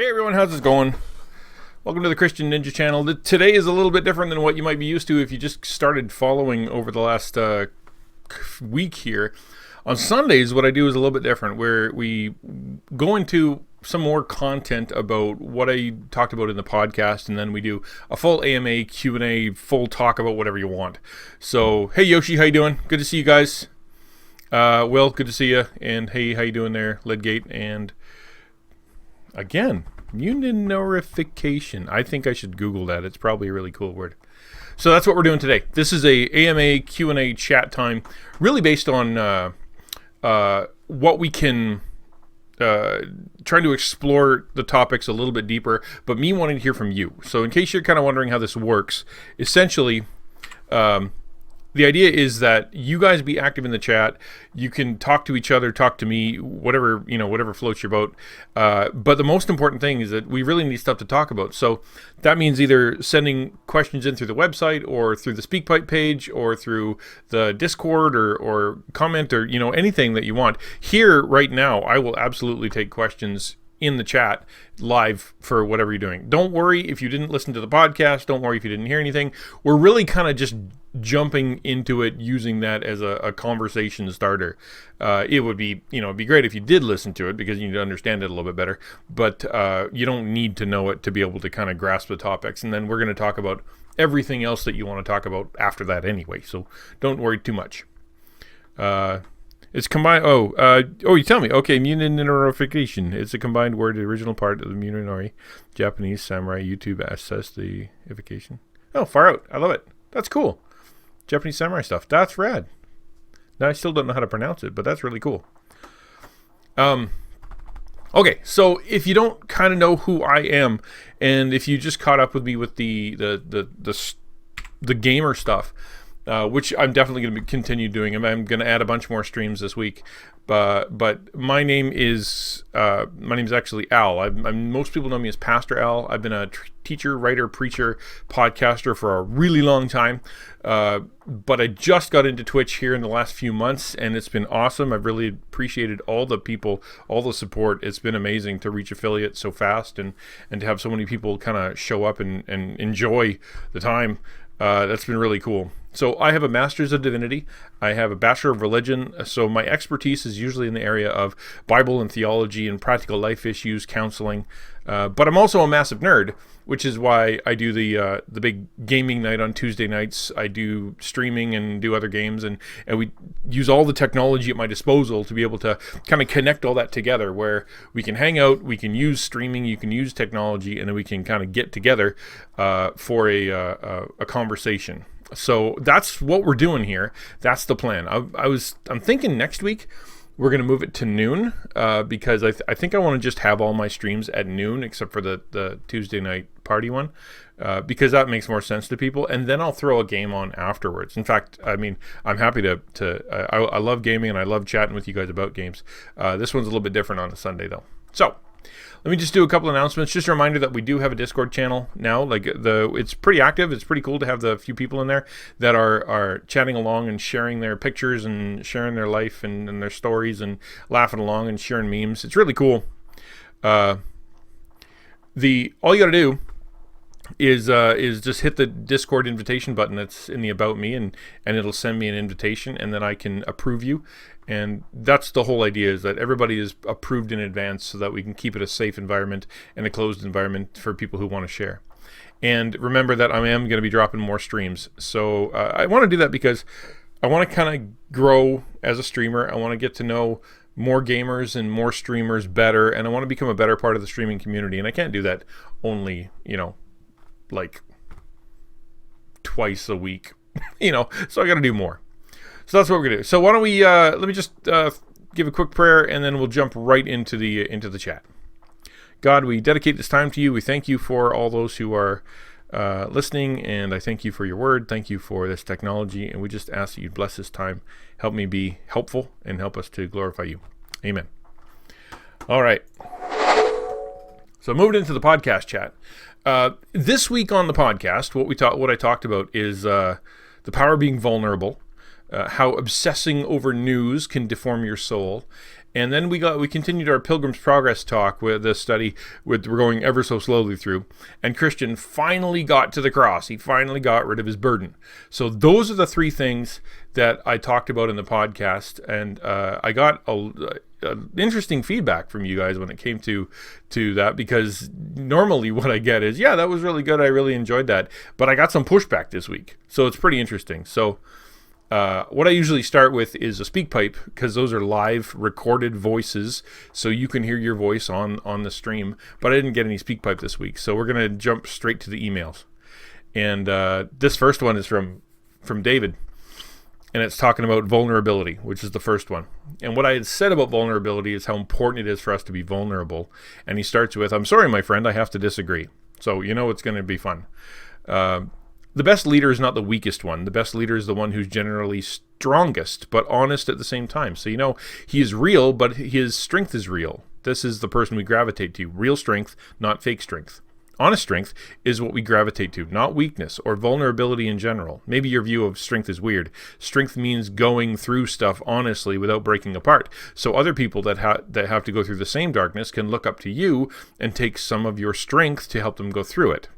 Hey everyone, how's it going? Welcome to the XtianNinja channel. Today is a little bit different than what you might be used to if you just started following over the last week here. On Sundays, what I do is a little bit different, where we go into some more content about what I talked about in the podcast, and then we do a full AMA, Q&A, full talk about whatever you want. So, hey Yoshi, how you doing? Good to see you guys. Will, good to see you. And hey, how you doing there, Lidgate? And again, unionorification. I think I should Google that. It's probably a really cool word. So that's what we're doing today. This is a AMA Q&A chat time, really based on what we can, trying to explore the topics a little bit deeper, but me wanting to hear from you. So in case you're kind of wondering how this works, essentially, the idea is that you guys be active in the chat. You can talk to each other, talk to me, whatever floats your boat. But the most important thing is that we really need stuff to talk about. So that means either sending questions in through the website or through the SpeakPipe page or through the Discord or comment or, anything that you want. Here right now, I will absolutely take questions in the chat live for whatever you're doing. Don't worry if you didn't listen to the podcast. Don't worry if you didn't hear anything. We're really kind of just jumping into it, using that as a conversation starter. It would be, it'd be great if you did listen to it because you need to understand it a little bit better. But you don't need to know it to be able to kind of grasp the topics. And then we're going to talk about everything else that you want to talk about after that anyway. So don't worry too much. It's combined. You tell me. Okay, unionorification. It's a combined word, the original part of the Munonori, Japanese samurai YouTube assess the ification. Oh, far out. I love it. That's cool. Japanese samurai stuff. That's rad. Now I still don't know how to pronounce it, but that's really cool. Okay, so if you don't kind of know who I am, and if you just caught up with me with the gamer stuff, which I'm definitely going to continue doing. I'm going to add a bunch more streams this week. But my name is actually Al. Most people know me as Pastor Al. I've been a teacher, writer, preacher, podcaster for a really long time. But I just got into Twitch here in the last few months, and it's been awesome. I've really appreciated all the people, all the support. It's been amazing to reach affiliates so fast and to have so many people kind of show up and enjoy the time. That's been really cool. So I have a Master's of Divinity. I have a Bachelor of Religion. So my expertise is usually in the area of Bible and theology and practical life issues, counseling. But I'm also a massive nerd, which is why I do the big gaming night on Tuesday nights. I do streaming and do other games, and we use all the technology at my disposal to be able to kind of connect all that together, where we can hang out, we can use streaming, you can use technology, and then we can kind of get together for a conversation. So that's what we're doing here. That's the plan. I'm thinking next week we're going to move it to noon because I think I want to just have all my streams at noon except for the Tuesday night party one because that makes more sense to people. And then I'll throw a game on afterwards. In fact, I'm happy to I love gaming and I love chatting with you guys about games. This one's a little bit different on a Sunday though. So let me just do a couple announcements. Just a reminder that we do have a Discord channel now. It's pretty active. It's pretty cool to have the few people in there that are chatting along and sharing their pictures and sharing their life and their stories and laughing along and sharing memes. It's really cool. All you got to do is just hit the Discord invitation button that's in the About Me, and it'll send me an invitation, and then I can approve you. And that's the whole idea, is that everybody is approved in advance so that we can keep it a safe environment and a closed environment for people who want to share. And remember that I am going to be dropping more streams. So I want to do that because I want to kind of grow as a streamer. I want to get to know more gamers and more streamers better, and I want to become a better part of the streaming community. And I can't do that only, like twice a week, so I got to do more. So that's what we're gonna do. So why don't we let me just give a quick prayer, and then we'll jump right into the chat. God, we dedicate this time to you. We thank you for all those who are listening, and I thank you for your word. Thank you for this technology, and we just ask that you bless this time. Help me be helpful, and help us to glorify you. Amen. All right. So moving into the podcast chat. This week on the podcast, what I talked about is the power of being vulnerable, how obsessing over news can deform your soul, And then we continued our Pilgrim's Progress talk with the study we're going ever so slowly through. And Christian finally got to the cross. He finally got rid of his burden. So those are the three things that I talked about in the podcast. And I got interesting feedback from you guys when it came to that, because normally what I get is, yeah, that was really good. I really enjoyed that. But I got some pushback this week. So it's pretty interesting. So what I usually start with is a speak pipe, because those are live recorded voices, so you can hear your voice on the stream. But I didn't get any speak pipe this week, so we're going to jump straight to the emails. And this first one is from David, and it's talking about vulnerability, which is the first one. And what I had said about vulnerability is how important it is for us to be vulnerable. And he starts with, "I'm sorry, my friend, I have to disagree." So it's going to be fun. The best leader is not the weakest one. The best leader is the one who's generally strongest, but honest at the same time. So, he is real, but his strength is real. This is the person we gravitate to. Real strength, not fake strength. Honest strength is what we gravitate to, not weakness or vulnerability in general. Maybe your view of strength is weird. Strength means going through stuff honestly without breaking apart. So other people that have to go through the same darkness can look up to you and take some of your strength to help them go through it.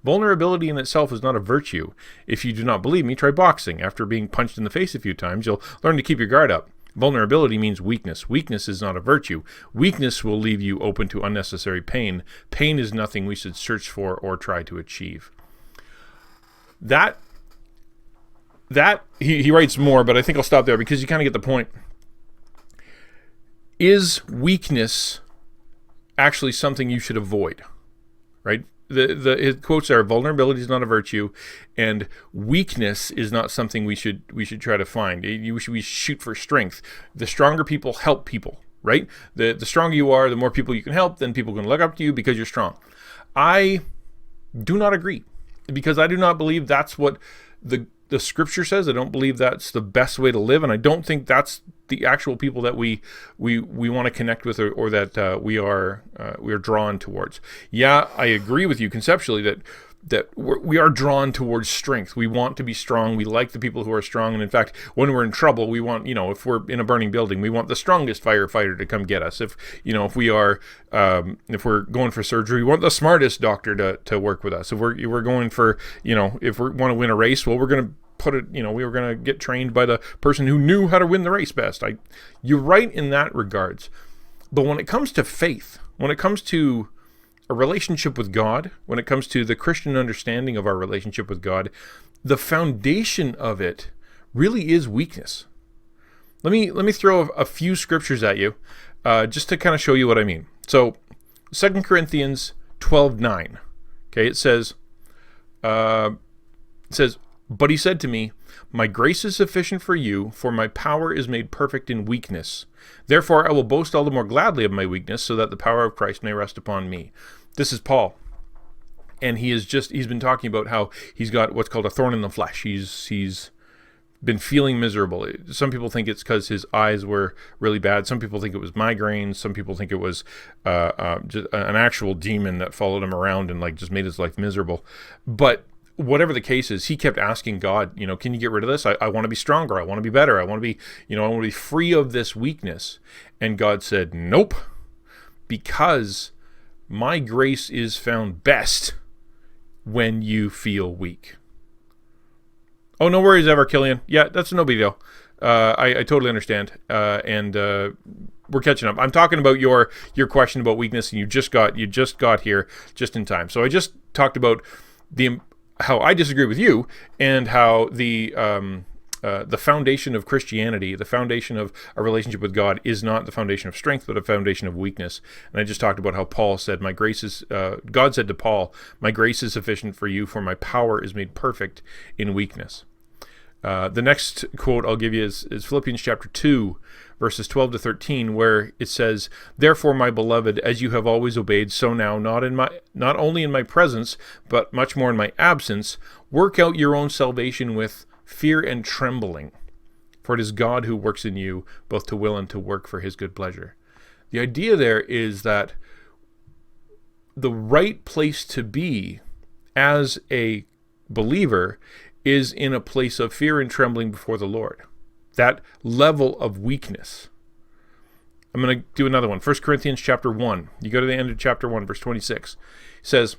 Vulnerability in itself is not a virtue. If you do not believe me, try boxing. After being punched in the face a few times, you'll learn to keep your guard up. Vulnerability means weakness. Weakness is not a virtue. Weakness will leave you open to unnecessary pain. Pain is nothing we should search for or try to achieve. That he writes more, but I think I'll stop there because you kind of get the point. Is weakness actually something you should avoid? Right? His quotes are, vulnerability is not a virtue, and weakness is not something we should try to find. We should shoot for strength. The stronger people help people, right? The stronger you are, the more people you can help, then people can look up to you because you're strong. I do not agree, because I do not believe that's what the scripture says. I don't believe that's the best way to live, and I don't think that's the actual people that we want to connect with, or that we are drawn towards. Yeah, I agree with you conceptually that we are drawn towards strength. We want to be strong. We like the people who are strong, and in fact, when we're in trouble, we want, if we're in a burning building, we want the strongest firefighter to come get us. If we're going for surgery, we want the smartest doctor to work with us. If we're going for, if we want to win a race, well, we're going to we were going to get trained by the person who knew how to win the race best. You're right in that regards. But when it comes to faith, when it comes to a relationship with God, when it comes to the Christian understanding of our relationship with God, the foundation of it really is weakness. Let me throw a few scriptures at you, just to kind of show you what I mean. So 2 Corinthians 12:9. Okay, it says, "But he said to me, my grace is sufficient for you, for my power is made perfect in weakness. Therefore I will boast all the more gladly of my weakness, so that the power of Christ may rest upon me." This is Paul. And he's been talking about how he's got what's called a thorn in the flesh. He's been feeling miserable. Some people think it's because his eyes were really bad. Some people think it was migraines. Some people think it was just an actual demon that followed him around and just made his life miserable. But whatever the case is, he kept asking God, can you get rid of this? I want to be stronger. I want to be better. I want to be, I want to be free of this weakness. And God said, nope, because my grace is found best when you feel weak. Oh, no worries ever, Killian. Yeah, that's no big deal. I totally understand. And we're catching up. I'm talking about your question about weakness, and you just got here just in time. So I just talked about how I disagree with you, and how the foundation of Christianity, the foundation of a relationship with God, is not the foundation of strength, but a foundation of weakness. And I just talked about how Paul said, God said to Paul, my grace is sufficient for you, for my power is made perfect in weakness. The next quote I'll give you is Philippians chapter 2, verses 12 to 13, where it says, "Therefore, my beloved, as you have always obeyed, so now, not only in my presence, but much more in my absence, work out your own salvation with fear and trembling. For it is God who works in you, both to will and to work for his good pleasure." The idea there is that the right place to be as a believer is in a place of fear and trembling before the Lord. That level of weakness. I'm going to do another one. 1 Corinthians chapter 1. You go to the end of chapter 1, verse 26. It says,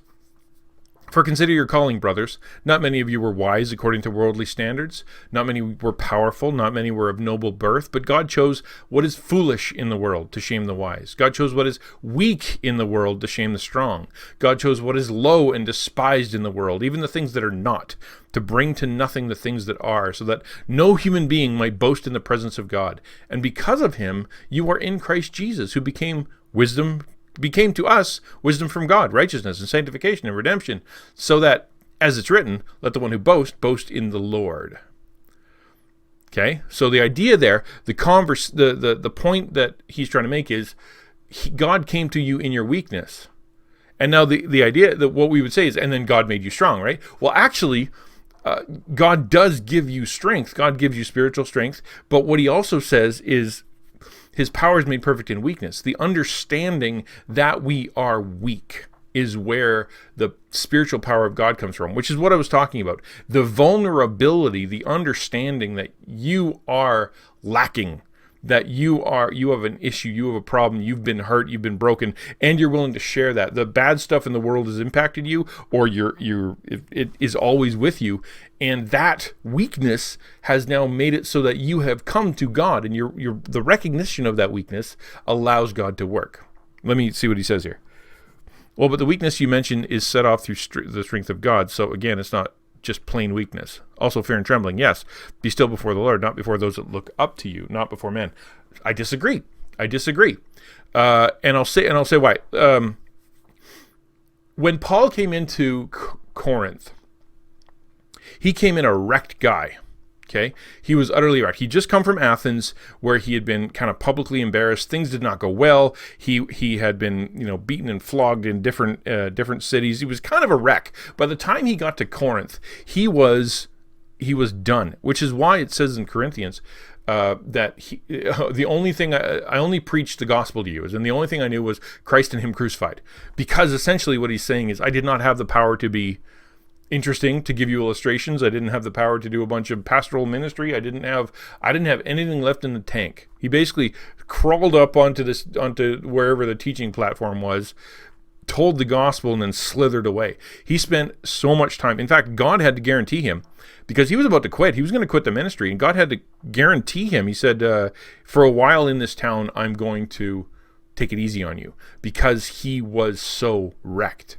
"For consider your calling, brothers. Not many of you were wise according to worldly standards. Not many were powerful. Not many were of noble birth. But God chose what is foolish in the world to shame the wise. God chose what is weak in the world to shame the strong. God chose what is low and despised in the world, even the things that are not, to bring to nothing the things that are, so that no human being might boast in the presence of God. And because of him, you are in Christ Jesus, who became to us wisdom from God, righteousness and sanctification and redemption, so that, as it's written, let the one who boast in the Lord." Okay, so the idea there, the point that he's trying to make is, God came to you in your weakness. And now the idea that what we would say is, and then God made you strong, right? Well, actually, God does give you strength. God gives you spiritual strength. But what he also says is, his power is made perfect in weakness. The understanding that we are weak is where the spiritual power of God comes from, which is what I was talking about. The vulnerability, the understanding that you are lacking, that you have an issue, you have a problem, you've been hurt, you've been broken, and you're willing to share that. The bad stuff in the world has impacted you, or it is always with you, and that weakness has now made it so that you have come to God, and the recognition of that weakness allows God to work. Let me see what he says here. "Well, but the weakness you mentioned is set off through the strength of God. So again, it's not just plain weakness. Also fear and trembling. Yes, be still before the Lord, not before those that look up to you, not before men." I disagree. And I'll say why. When Paul came into Corinth, he came in a wrecked guy. Okay, he was utterly wrecked. He'd just come from Athens, where he had been kind of publicly embarrassed. Things did not go well. He had been, beaten and flogged in different cities. He was kind of a wreck. By the time he got to Corinth, he was done. Which is why it says in Corinthians that the only thing I only preached the gospel to you, and the only thing I knew was Christ and Him crucified. Because essentially what he's saying is, I did not have the power to be interesting, to give you illustrations. I didn't have the power to do a bunch of pastoral ministry. I didn't have anything left in the tank. He basically crawled up onto wherever the teaching platform was, told the gospel, and then slithered away. He spent so much time. In fact, God had to guarantee him, because he was about to quit. He was going to quit the ministry, and God had to guarantee him. He said, for a while in this town, I'm going to take it easy on you, because he was so wrecked.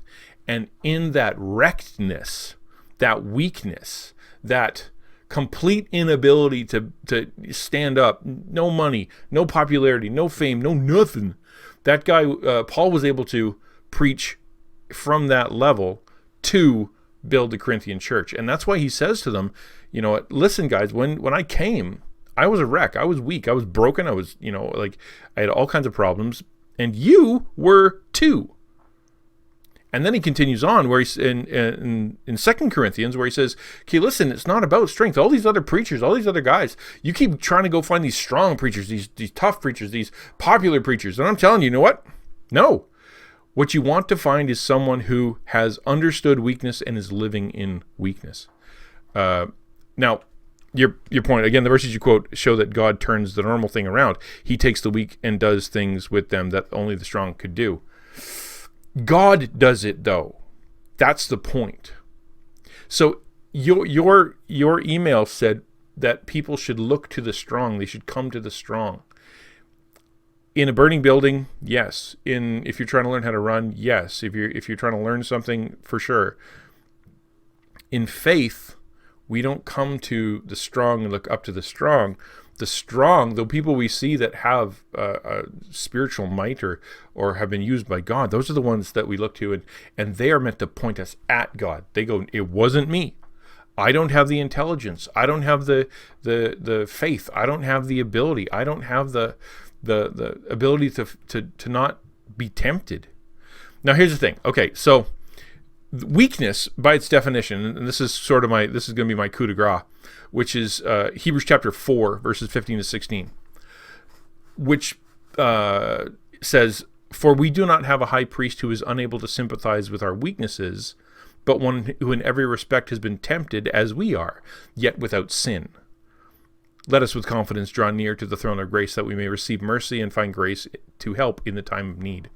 And in that wreckedness, that weakness, that complete inability to stand up, no money, no popularity, no fame, no nothing, that guy, Paul, was able to preach from that level to build the Corinthian church. And that's why he says to them, listen, guys, when I came, I was a wreck. I was weak. I was broken. I was, I had all kinds of problems, and you were too. And then he continues on where he's in 2 Corinthians, where he says, okay, listen, it's not about strength. All these other preachers, all these other guys, you keep trying to go find these strong preachers, these tough preachers, these popular preachers. And I'm telling you, you know what? No. What you want to find is someone who has understood weakness and is living in weakness. Now, your point, again, the verses you quote show that God turns the normal thing around. He takes the weak and does things with them that only the strong could do. God does it, though. That's the point. So your email said that people should look to the strong. They should come to the strong. In a burning building, yes. If you're trying to learn how to run, yes. If you're trying to learn something, for sure. In faith, we don't come to the strong and look up to the strong. The strong, the people we see that have a spiritual might or have been used by God, those are the ones that we look to, and they are meant to point us at God. They go, it wasn't me. I don't have the intelligence. I don't have the faith. I don't have the ability. I don't have the ability to not be tempted. Now, here's the thing. Okay, so weakness, by its definition, and this is going to be my coup de grace, which is Hebrews chapter 4, verses 15 to 16, which says, "For we do not have a high priest who is unable to sympathize with our weaknesses, but one who in every respect has been tempted as we are, yet without sin." Let us with confidence draw near to the throne of grace that we may receive mercy and find grace to help in the time of need.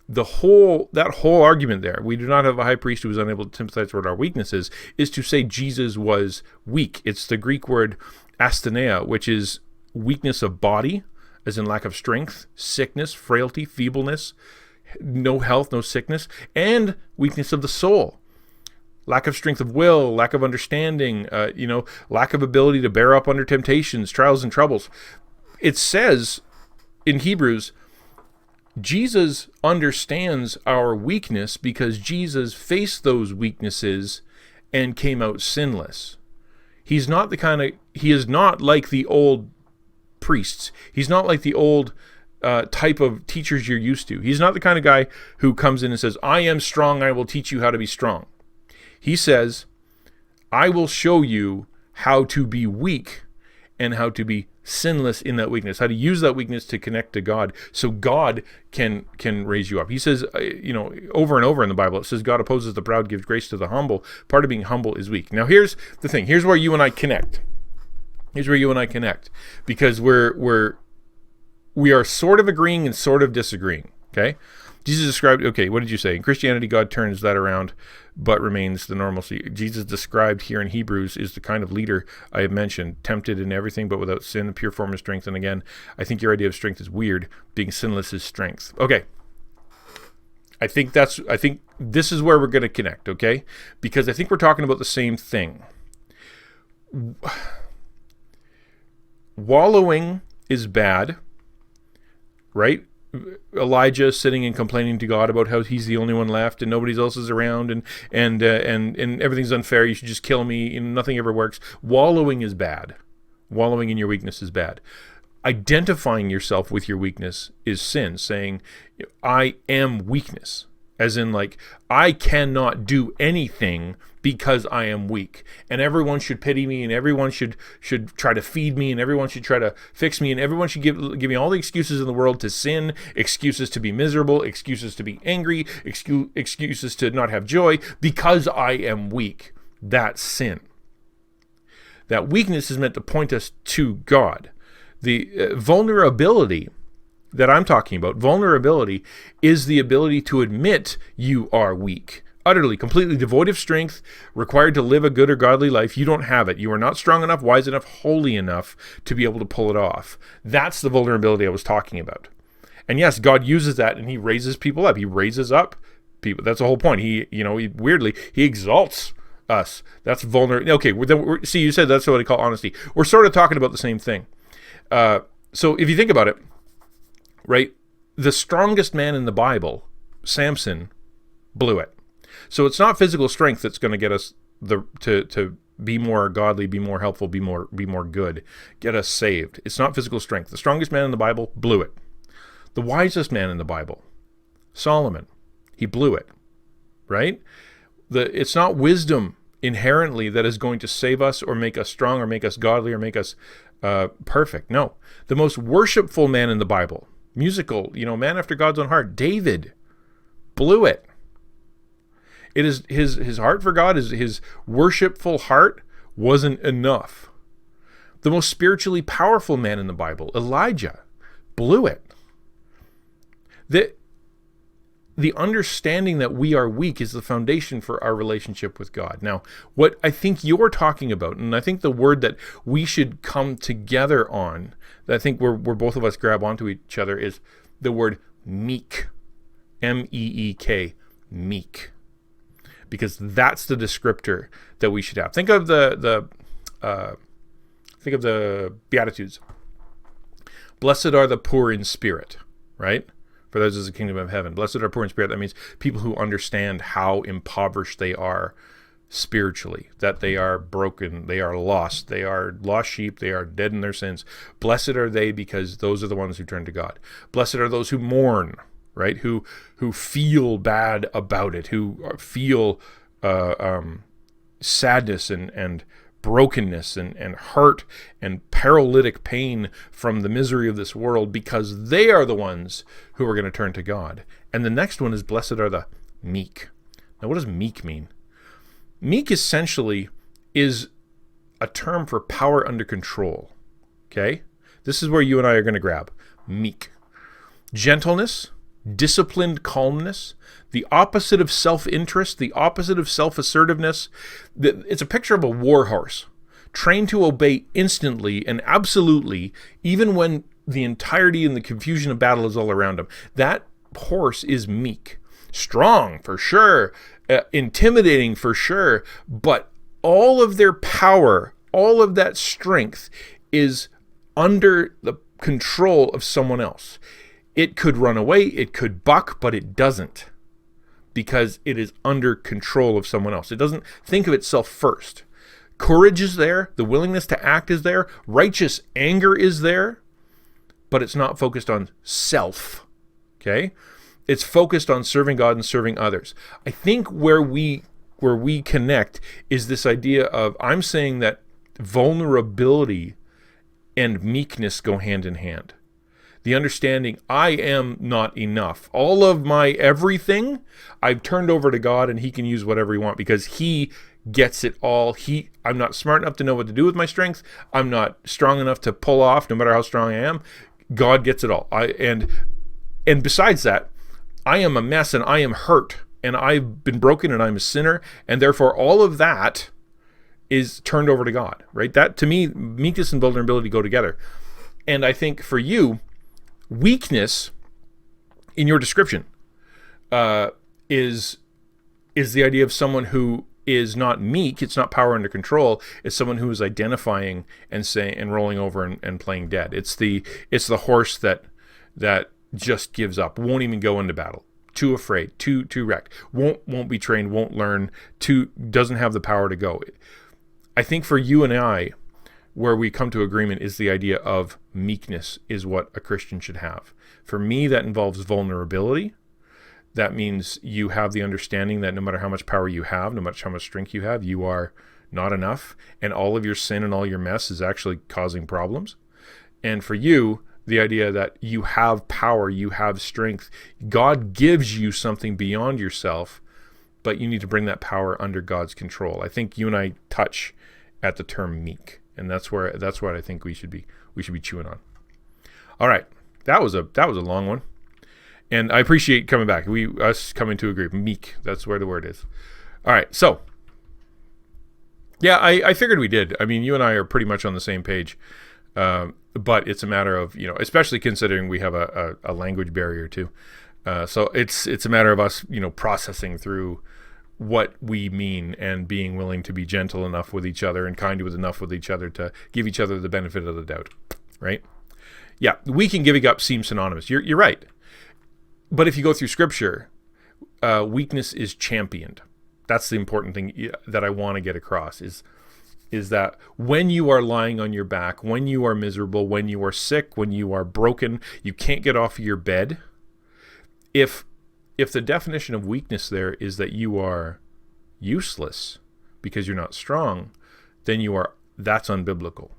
That whole argument there, we do not have a high priest who is unable to sympathize with our weaknesses, is to say Jesus was weak. It's the Greek word asthenia, which is weakness of body, as in lack of strength, sickness, frailty, feebleness, no health, no sickness, and weakness of the soul. Lack of strength of will, lack of understanding, lack of ability to bear up under temptations, trials, and troubles. It says in Hebrews, Jesus understands our weakness because Jesus faced those weaknesses and came out sinless. He is not like the old priests. He's not like the old type of teachers you're used to. He's not the kind of guy who comes in and says, I am strong, I will teach you how to be strong. He says, I will show you how to be weak and how to be sinless in that weakness, how to use that weakness to connect to God so God can raise you up. He says, over and over in the Bible, it says God opposes the proud, gives grace to the humble. Part of being humble is weak. Now here's the thing. Here's where you and I connect. Because we are sort of agreeing and sort of disagreeing, okay? Jesus described, what did you say? In Christianity, God turns that around, but remains the normalcy. Jesus described here in Hebrews is the kind of leader I have mentioned, tempted in everything, but without sin, a pure form of strength. And again, I think your idea of strength is weird. Being sinless is strength. Okay. I think this is where we're going to connect, okay? Because I think we're talking about the same thing. Wallowing is bad, right? Elijah sitting and complaining to God about how he's the only one left and nobody else is around and everything's unfair. You should just kill me. Nothing ever works. Wallowing is bad. Wallowing in your weakness is bad. Identifying yourself with your weakness is sin. Saying, I am weakness. As in, like, I cannot do anything because I am weak. And everyone should pity me, and everyone should try to feed me, and everyone should try to fix me, and everyone should give me all the excuses in the world to sin, excuses to be miserable, excuses to be angry, excuses to not have joy, because I am weak. That's sin. That weakness is meant to point us to God. The vulnerability that I'm talking about, vulnerability, is the ability to admit you are weak. Utterly, completely devoid of strength, required to live a good or godly life. You don't have it. You are not strong enough, wise enough, holy enough to be able to pull it off. That's the vulnerability I was talking about. And yes, God uses that and he raises people up. He raises up people. That's the whole point. He exalts us. That's vulnerable. Okay, see, you said that's what I call honesty. We're sort of talking about the same thing. So if you think about it, right, the strongest man in the Bible, Samson, blew it. So it's not physical strength that's going to get us to be more godly, be more helpful, be more good, get us saved. It's not physical strength. The strongest man in the Bible blew it. The wisest man in the Bible, Solomon, he blew it, right? It's not wisdom inherently that is going to save us or make us strong or make us godly or make us perfect. No. The most worshipful man in the Bible, musical, man after God's own heart, David, blew it. It is his heart for God, his worshipful heart wasn't enough. The most spiritually powerful man in the Bible, Elijah, blew it. The understanding that we are weak is the foundation for our relationship with God. Now, what I think you're talking about, and I think the word that we should come together on, that I think where both of us grab onto each other, is the word meek. M-E-E-K, meek. Because that's the descriptor that we should have. Think of the Beatitudes. Blessed are the poor in spirit, right? For those is the kingdom of heaven. Blessed are poor in spirit. That means people who understand how impoverished they are spiritually, that they are broken, they are lost sheep, they are dead in their sins. Blessed are they because those are the ones who turn to God. Blessed are those who mourn, right? Who feel bad about it, who feel sadness and brokenness and hurt and paralytic pain from the misery of this world, because they are the ones who are going to turn to God. And the next one is blessed are the meek. Now, what does meek mean? Meek essentially is a term for power under control. Okay? This is where you and I are going to grab. Meek. Gentleness, disciplined calmness, the opposite of self-interest, the opposite of self-assertiveness. It's a picture of a war horse, trained to obey instantly and absolutely, even when the entirety and the confusion of battle is all around him. That horse is meek. Strong, for sure. Intimidating, for sure. But all of their power, all of that strength is under the control of someone else. It could run away, it could buck, but it doesn't, because it is under control of someone else. It doesn't think of itself first. Courage is there, the willingness to act is there, righteous anger is there, but it's not focused on self, okay? It's focused on serving God and serving others. I think where we connect is this idea of, I'm saying that vulnerability and meekness go hand in hand. The understanding, I am not enough. All of my everything, I've turned over to God, and he can use whatever he wants because he gets it all. I'm not smart enough to know what to do with my strength. I'm not strong enough to pull off, no matter how strong I am. God gets it all. And besides that, I am a mess and I am hurt and I've been broken and I'm a sinner. And therefore all of that is turned over to God, right? That, to me, meekness and vulnerability go together. And I think for you, weakness in your description is the idea of someone who is not meek. It's not power under control. It's someone who is identifying and saying and rolling over and playing dead. It's the horse that just gives up, won't even go into battle, too afraid, too wrecked, won't be trained, won't learn, doesn't have the power to go. I think for you and I, where we come to agreement is the idea of meekness is what a Christian should have. For me, that involves vulnerability. That means you have the understanding that no matter how much power you have, no matter how much strength you have, you are not enough. And all of your sin and all your mess is actually causing problems. And for you, the idea that you have power, you have strength. God gives you something beyond yourself, but you need to bring that power under God's control. I think you and I touch at the term meek. And that's what I think we should be chewing on. All right, that was a long one, and I appreciate coming back. Us coming to agree. Meek, that's where the word is. All right, so yeah, I figured we did. I mean, you and I are pretty much on the same page, but it's a matter of, especially considering we have a language barrier too. So it's a matter of us, processing through what we mean and being willing to be gentle enough with each other and kind enough with each other to give each other the benefit of the doubt, right? Yeah, weak and giving up seem synonymous. You're right. But if you go through Scripture, weakness is championed. That's the important thing that I want to get across is that when you are lying on your back, when you are miserable, when you are sick, when you are broken, you can't get off of your bed, if the definition of weakness there is that you are useless because you're not strong, then that's unbiblical.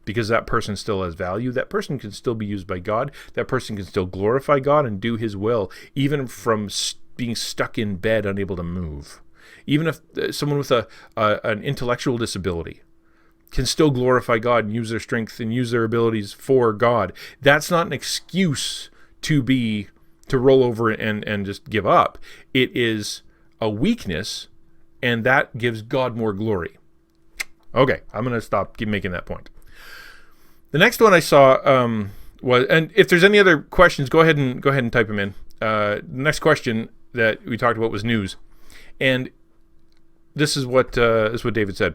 Because that person still has value. That person can still be used by God. That person can still glorify God and do his will, even from being stuck in bed, unable to move. Even if someone with an intellectual disability can still glorify God and use their strength and use their abilities for God. That's not an excuse to roll over and just give up. It is a weakness, and that gives God more glory. Okay, I'm going to stop making that point. The next one I saw was, and if there's any other questions, go ahead and type them in. The next question that we talked about was news, and this is what David said.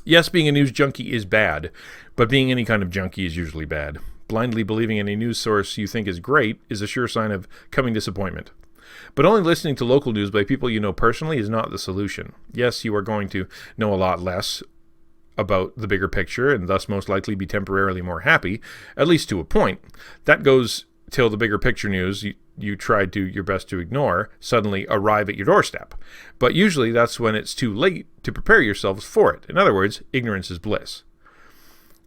Yes, being a news junkie is bad, but being any kind of junkie is usually bad. Blindly believing any news source you think is great is a sure sign of coming disappointment. But only listening to local news by people you know personally is not the solution. Yes, you are going to know a lot less about the bigger picture and thus most likely be temporarily more happy, at least to a point. That goes till the bigger picture news you tried your best to ignore suddenly arrive at your doorstep. But usually that's when it's too late to prepare yourselves for it. In other words, ignorance is bliss.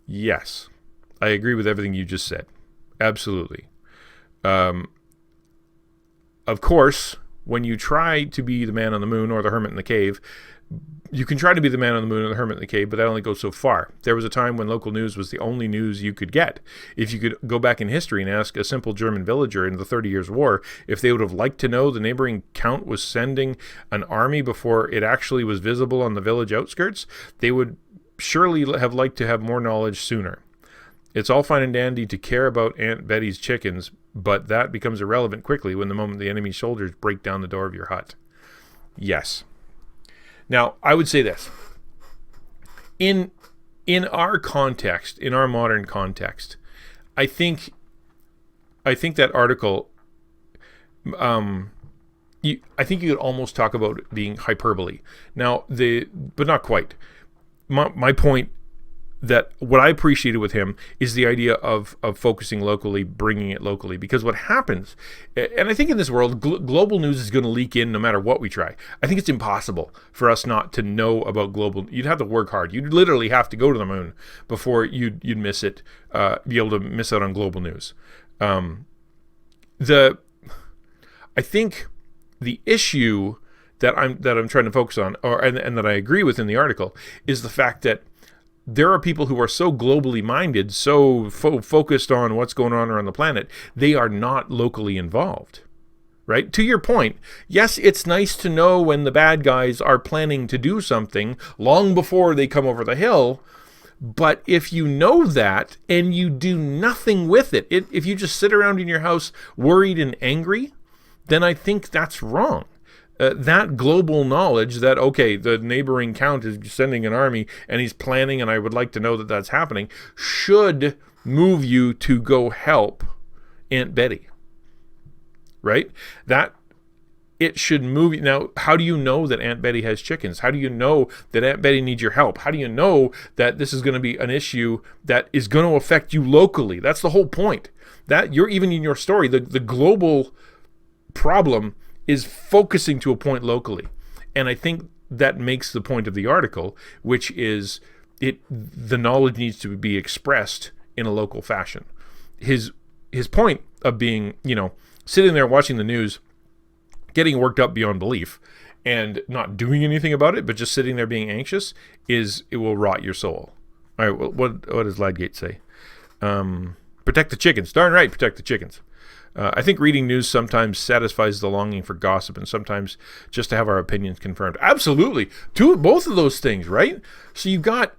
Yes, I agree with everything you just said. Absolutely. Of course, when you try to be the man on the moon or the hermit in the cave, You can try to be the man on the moon and the hermit in the cave, but that only goes so far. There was a time when local news was the only news you could get. If you could go back in history and ask a simple German villager in the 30 Years' War if they would have liked to know the neighboring count was sending an army before it actually was visible on the village outskirts, they would surely have liked to have more knowledge sooner. It's all fine and dandy to care about Aunt Betty's chickens, but that becomes irrelevant quickly when the moment the enemy's soldiers break down the door of your hut. Yes. Now, I would say this. In our context, in our modern context, I think that article, I think you could almost talk about it being hyperbole. Now, but not quite. My point, that what I appreciated with him is the idea of focusing locally, bringing it locally. Because what happens, and I think in this world, global news is going to leak in no matter what we try. I think it's impossible for us not to know about global. You'd have to work hard. You'd literally have to go to the moon before you'd miss it, be able to miss out on global news. I think the issue that I'm trying to focus on, and that I agree with in the article, is the fact that there are people who are so globally minded, so focused on what's going on around the planet, they are not locally involved, right? To your point, yes, it's nice to know when the bad guys are planning to do something long before they come over the hill, but if you know that and you do nothing with it, if you just sit around in your house worried and angry, then I think that's wrong. That global knowledge that, okay, the neighboring count is sending an army and he's planning and I would like to know that that's happening, should move you to go help Aunt Betty, right? That it should move you. Now, how do you know that Aunt Betty has chickens? How do you know that Aunt Betty needs your help? How do you know that this is going to be an issue that is going to affect you locally? That's the whole point. That you're even in your story, the global problem is focusing to a point locally. And I think that makes the point of the article, which is the knowledge needs to be expressed in a local fashion. His point of being, sitting there watching the news, getting worked up beyond belief, and not doing anything about it, but just sitting there being anxious, it will rot your soul. All right, well, what does Lydgate say? Protect the chickens. Darn right, protect the chickens. I think reading news sometimes satisfies the longing for gossip, and sometimes just to have our opinions confirmed. Absolutely, both of those things, right? So you've got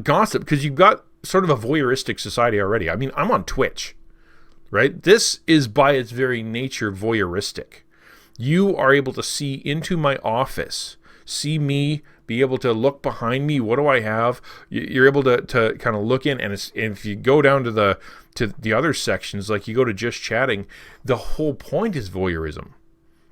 gossip because you've got sort of a voyeuristic society already. I mean, I'm on Twitch, right? This is by its very nature voyeuristic. You are able to see into my office, see me, be able to look behind me. What do I have? You're able to kind of look in, and if you go down to the other sections, like you go to just chatting, the whole point is voyeurism.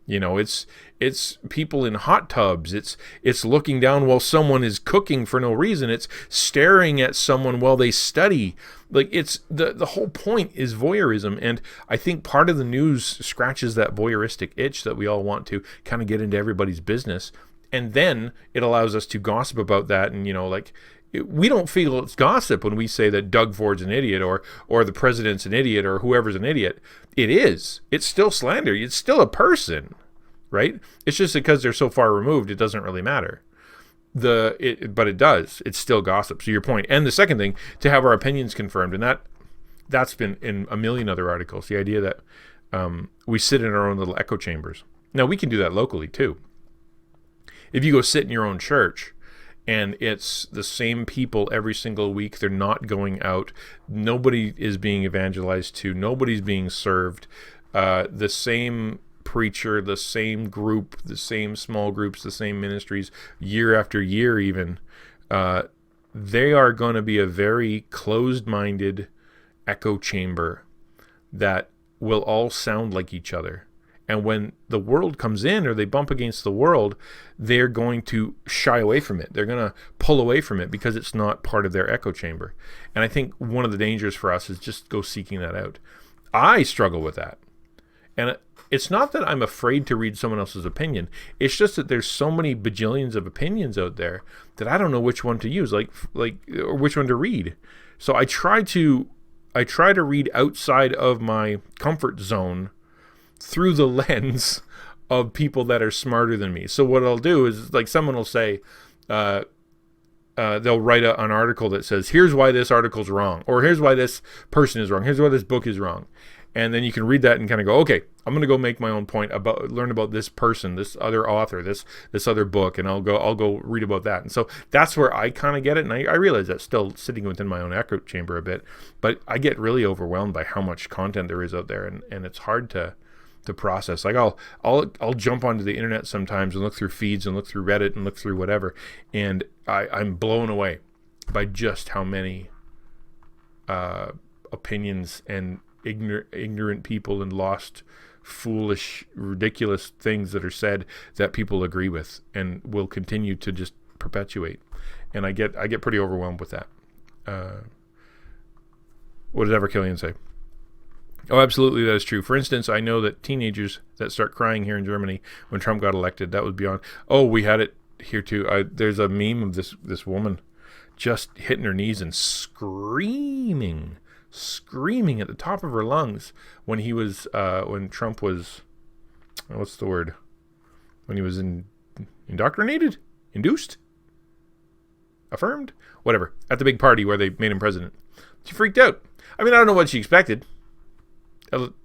It's people in hot tubs. It's looking down while someone is cooking for no reason. It's staring at someone while they study. Like it's the whole point is voyeurism, and I think part of the news scratches that voyeuristic itch that we all want to kind of get into everybody's business. And then it allows us to gossip about that. And, we don't feel it's gossip when we say that Doug Ford's an idiot or the president's an idiot or whoever's an idiot. It is. It's still slander. It's still a person, right? It's just because they're so far removed, it doesn't really matter. But it does. It's still gossip. So your point. And the second thing, to have our opinions confirmed. And that's been in a million other articles. The idea that we sit in our own little echo chambers. Now, we can do that locally, too. If you go sit in your own church and it's the same people every single week, they're not going out, nobody is being evangelized to, nobody's being served, the same preacher, the same group, the same small groups, the same ministries, year after year even, they are going to be a very closed-minded echo chamber that will all sound like each other. And when the world comes in or they bump against the world, they're going to shy away from it. They're going to pull away from it because it's not part of their echo chamber. And I think one of the dangers for us is just go seeking that out. I struggle with that. And it's not that I'm afraid to read someone else's opinion. It's just that there's so many bajillions of opinions out there that I don't know which one to use, like or which one to read. So I try to read outside of my comfort zone through the lens of people that are smarter than me. So what I'll do is, like, someone will say, they'll write an article that says, here's why this article's wrong, or here's why this person is wrong, here's why this book is wrong. And then you can read that and kind of go, okay, I'm going to go make my own point learn about this person, this other author, this other book, and I'll go read about that. And so that's where I kind of get it. And I realize that's still sitting within my own echo chamber a bit, but I get really overwhelmed by how much content there is out there, and it's hard to process. Like I'll jump onto the internet sometimes and look through feeds and look through Reddit and look through whatever, and I'm blown away by just how many opinions and ignorant people and lost, foolish, ridiculous things that are said that people agree with and will continue to just perpetuate. And I get pretty overwhelmed with that. What did Everkillian say? Oh, absolutely, that is true. For instance, I know that teenagers that start crying here in Germany when Trump got elected, that was beyond. Oh, we had it here too. There's a meme of this woman just hitting her knees and screaming at the top of her lungs when when Trump was, what's the word? When he was indoctrinated, induced, affirmed, whatever, at the big party where they made him president. She freaked out. I mean, I don't know what she expected.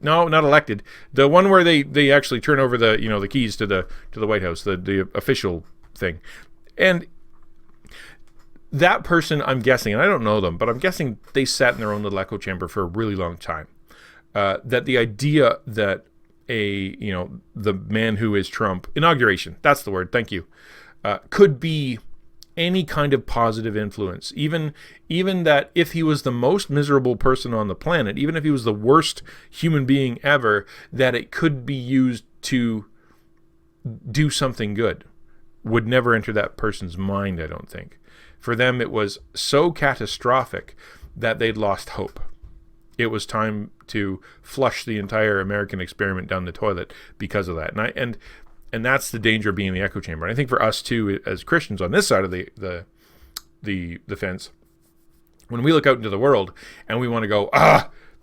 No, not elected. The one where they actually turn over the keys to the White House, the official thing. And that person, I'm guessing, and I don't know them, but I'm guessing they sat in their own little echo chamber for a really long time. That the idea that the man who is Trump, inauguration, that's the word, thank you, could be any kind of positive influence, even that if he was the most miserable person on the planet, even if he was the worst human being ever, that it could be used to do something good, would never enter that person's mind, I don't think. For them, it was so catastrophic that they'd lost hope. It was time to flush the entire American experiment down the toilet because of that. And that's the danger of being in the echo chamber. And I think for us too, as Christians on this side of the fence, when we look out into the world and we want to go,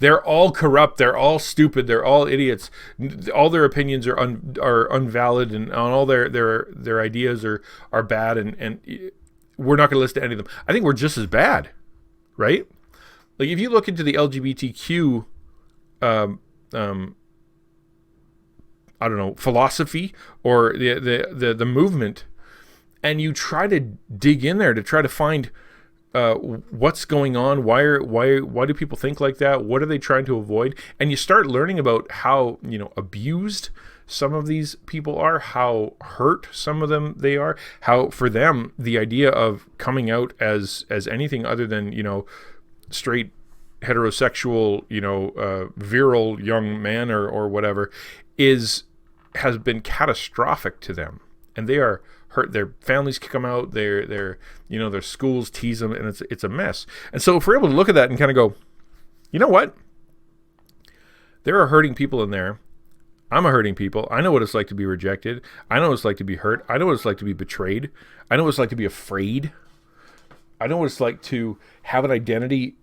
they're all corrupt, they're all stupid, they're all idiots, all their opinions are invalid, and all their ideas are bad, and we're not going to listen to any of them. I think we're just as bad, right? Like if you look into the LGBTQ I don't know, philosophy or the movement, and you try to dig in there to try to find what's going on, why do people think like that, what are they trying to avoid, and you start learning about how abused some of these people are, how hurt some of them they are, how for them the idea of coming out as anything other than straight heterosexual virile young man or whatever has been catastrophic to them, and they are hurt. Their families kick them out. Their schools tease them, and it's a mess. And so if we're able to look at that and kind of go, you know what? There are hurting people in there. I'm a hurting people. I know what it's like to be rejected. I know what it's like to be hurt. I know what it's like to be betrayed. I know what it's like to be afraid. I know what it's like to have an identity,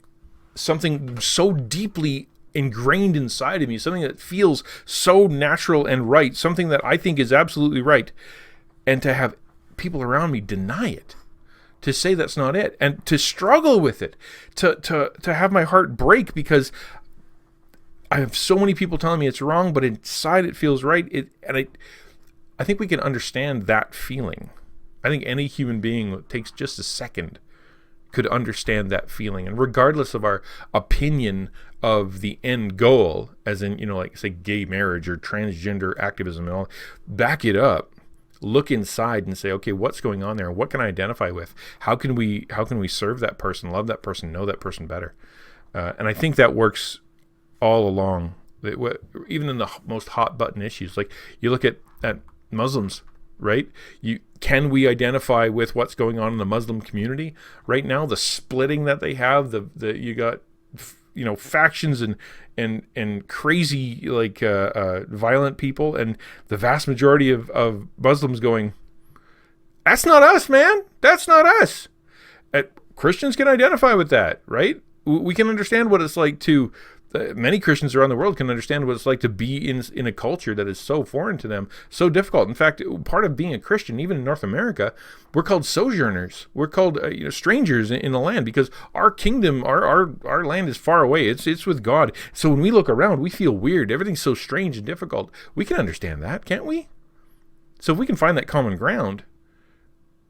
something so deeply ingrained inside of me, something that feels so natural and right, something that I think is absolutely right, and to have people around me deny it, to say that's not it, and to struggle with it, to have my heart break because I have so many people telling me it's wrong, but inside it feels right. I think we can understand that feeling. I think any human being that takes just a second could understand that feeling, and regardless of our opinion of the end goal, as in like say gay marriage or transgender activism and all, back it up, look inside and say, okay, what's going on there? What can I identify with? How can we serve that person, love that person, know that person better? And I think that works all along, even in the most hot button issues. Like you look at Muslims, right? Can we identify with what's going on in the Muslim community right now? The splitting that they have, you got factions and crazy violent people, and the vast majority of Muslims going, that's not us, man. That's not us. Christians can identify with that, right? We can understand what it's like to Many Christians around the world can understand what it's like to be in a culture that is so foreign to them, so difficult. In fact, part of being a Christian, even in North America, we're called sojourners. We're called strangers in the land, because our kingdom, our land is far away. It's with God. So when we look around, we feel weird. Everything's so strange and difficult. We can understand that, can't we? So if we can find that common ground,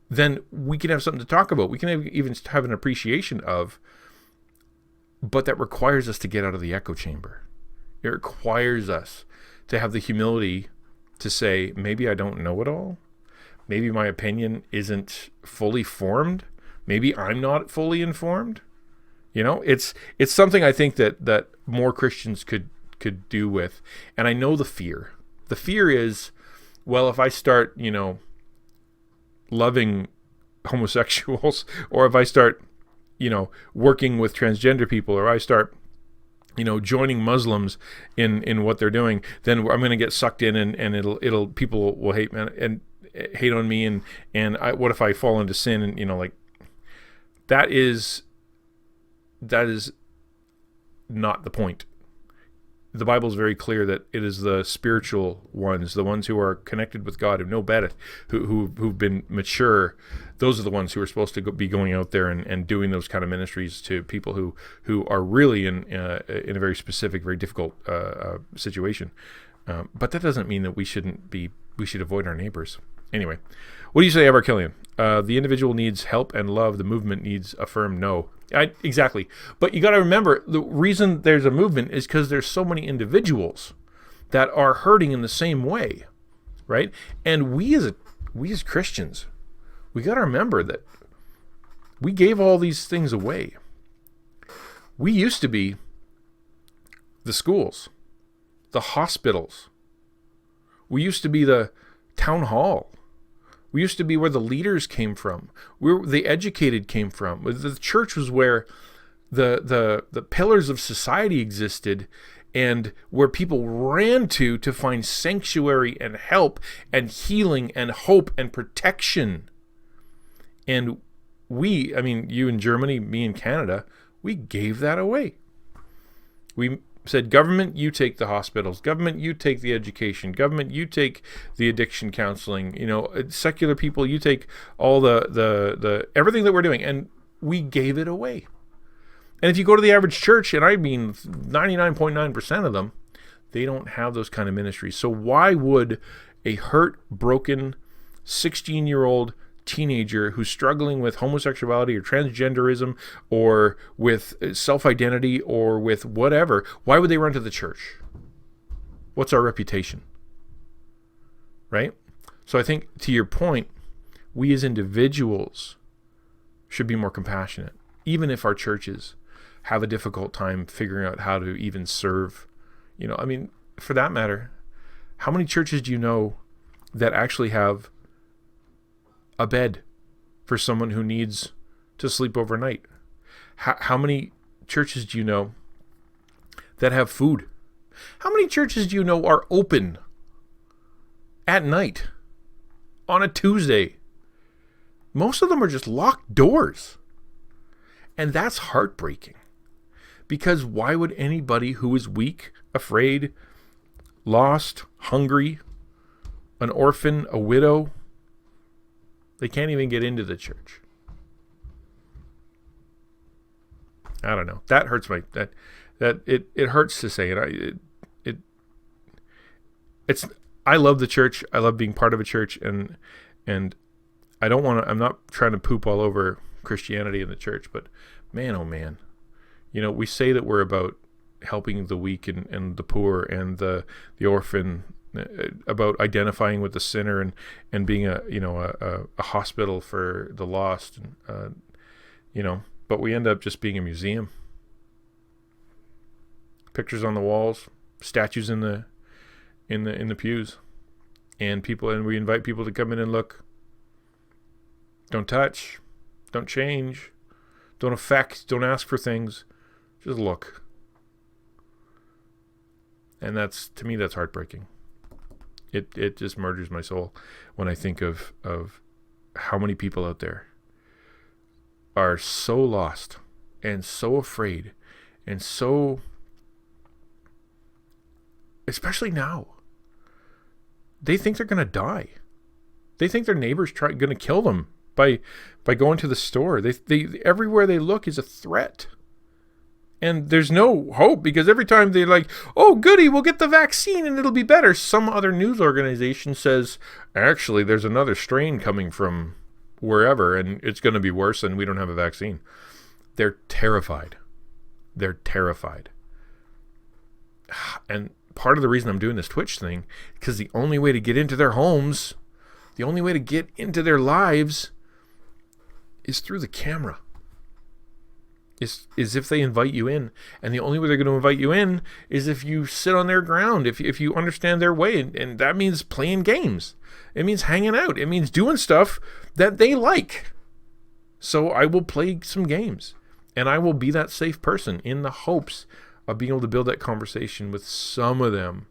then we can have something to talk about. We can even have an appreciation of. But that requires us to get out of the echo chamber. It requires us to have the humility to say, maybe I don't know it all. Maybe my opinion isn't fully formed. Maybe I'm not fully informed. It's something I think that more Christians could do with. And I know the fear. The fear is, well, if I start, loving homosexuals, or if I start working with transgender people, or I start, joining Muslims in what they're doing, then I'm going to get sucked in, and it'll people will hate on me, and what if I fall into sin, and that is not the point. The Bible is very clear that it is the spiritual ones, the ones who are connected with God, who know better, who've been mature. Those are the ones who are supposed to be going out there and doing those kind of ministries to people who are really in a very specific, very difficult situation. But that doesn't mean that we should avoid our neighbors. Anyway, what do you say, Ever Killian? The individual needs help and love. The movement needs a firm no. Exactly. But you got to remember, the reason there's a movement is because there's so many individuals that are hurting in the same way, right? And we as Christians, we got to remember that we gave all these things away. We used to be the schools, the hospitals. We used to be the town hall. We used to be where the leaders came from, where the educated came from. The church was where the pillars of society existed, and where people ran to find sanctuary and help and healing and hope and protection. And you in Germany, me in Canada, we gave that away. We said, government, you take the hospitals. Government, you take the education. Government, you take the addiction counseling. Secular people, you take all the everything that we're doing, and we gave it away. And if you go to the average church, and 99.9% of them, they don't have those kind of ministries. So why would a hurt, broken, 16-year-old teenager who's struggling with homosexuality or transgenderism or with self-identity or with whatever, why would they run to the church? What's our reputation? Right? So I think, to your point, we as individuals should be more compassionate, even if our churches have a difficult time figuring out how to even serve. For that matter, how many churches do you know that actually have a bed for someone who needs to sleep overnight? How many churches do you know that have food? How many churches do you know are open at night on a Tuesday? Most of them are just locked doors. And that's heartbreaking. Because why would anybody who is weak, afraid, lost, hungry, an orphan, a widow, they can't even get into the church? I don't know. That hurts it hurts to say it. I love the church. I love being part of a church, and I don't want to. I'm not trying to poop all over Christianity in the church, but man, oh man, we say that we're about helping the weak and the poor and the orphan, about identifying with the sinner and being a hospital for the lost, but we end up just being a museum. Pictures on the walls, statues in the pews, and we invite people to come in and look. Don't touch, don't change, don't affect, don't ask for things, just look. And to me, that's heartbreaking. It just murders my soul when I think of how many people out there are so lost and so afraid and so especially now, they think they're going to die. They think their neighbor's going to kill them by going to the store. They everywhere they look is a threat. And there's no hope, because every time they're like, oh, goody, we'll get the vaccine and it'll be better, some other news organization says, actually, there's another strain coming from wherever and it's going to be worse and we don't have a vaccine. They're terrified. They're terrified. And part of the reason I'm doing this Twitch thing, because the only way to get into their homes, the only way to get into their lives is through the camera. Is if they invite you in. And the only way they're going to invite you in is if you sit on their ground, if you understand their way. And that means playing games. It means hanging out. It means doing stuff that they like. So I will play some games. And I will be that safe person in the hopes of being able to build that conversation with some of them.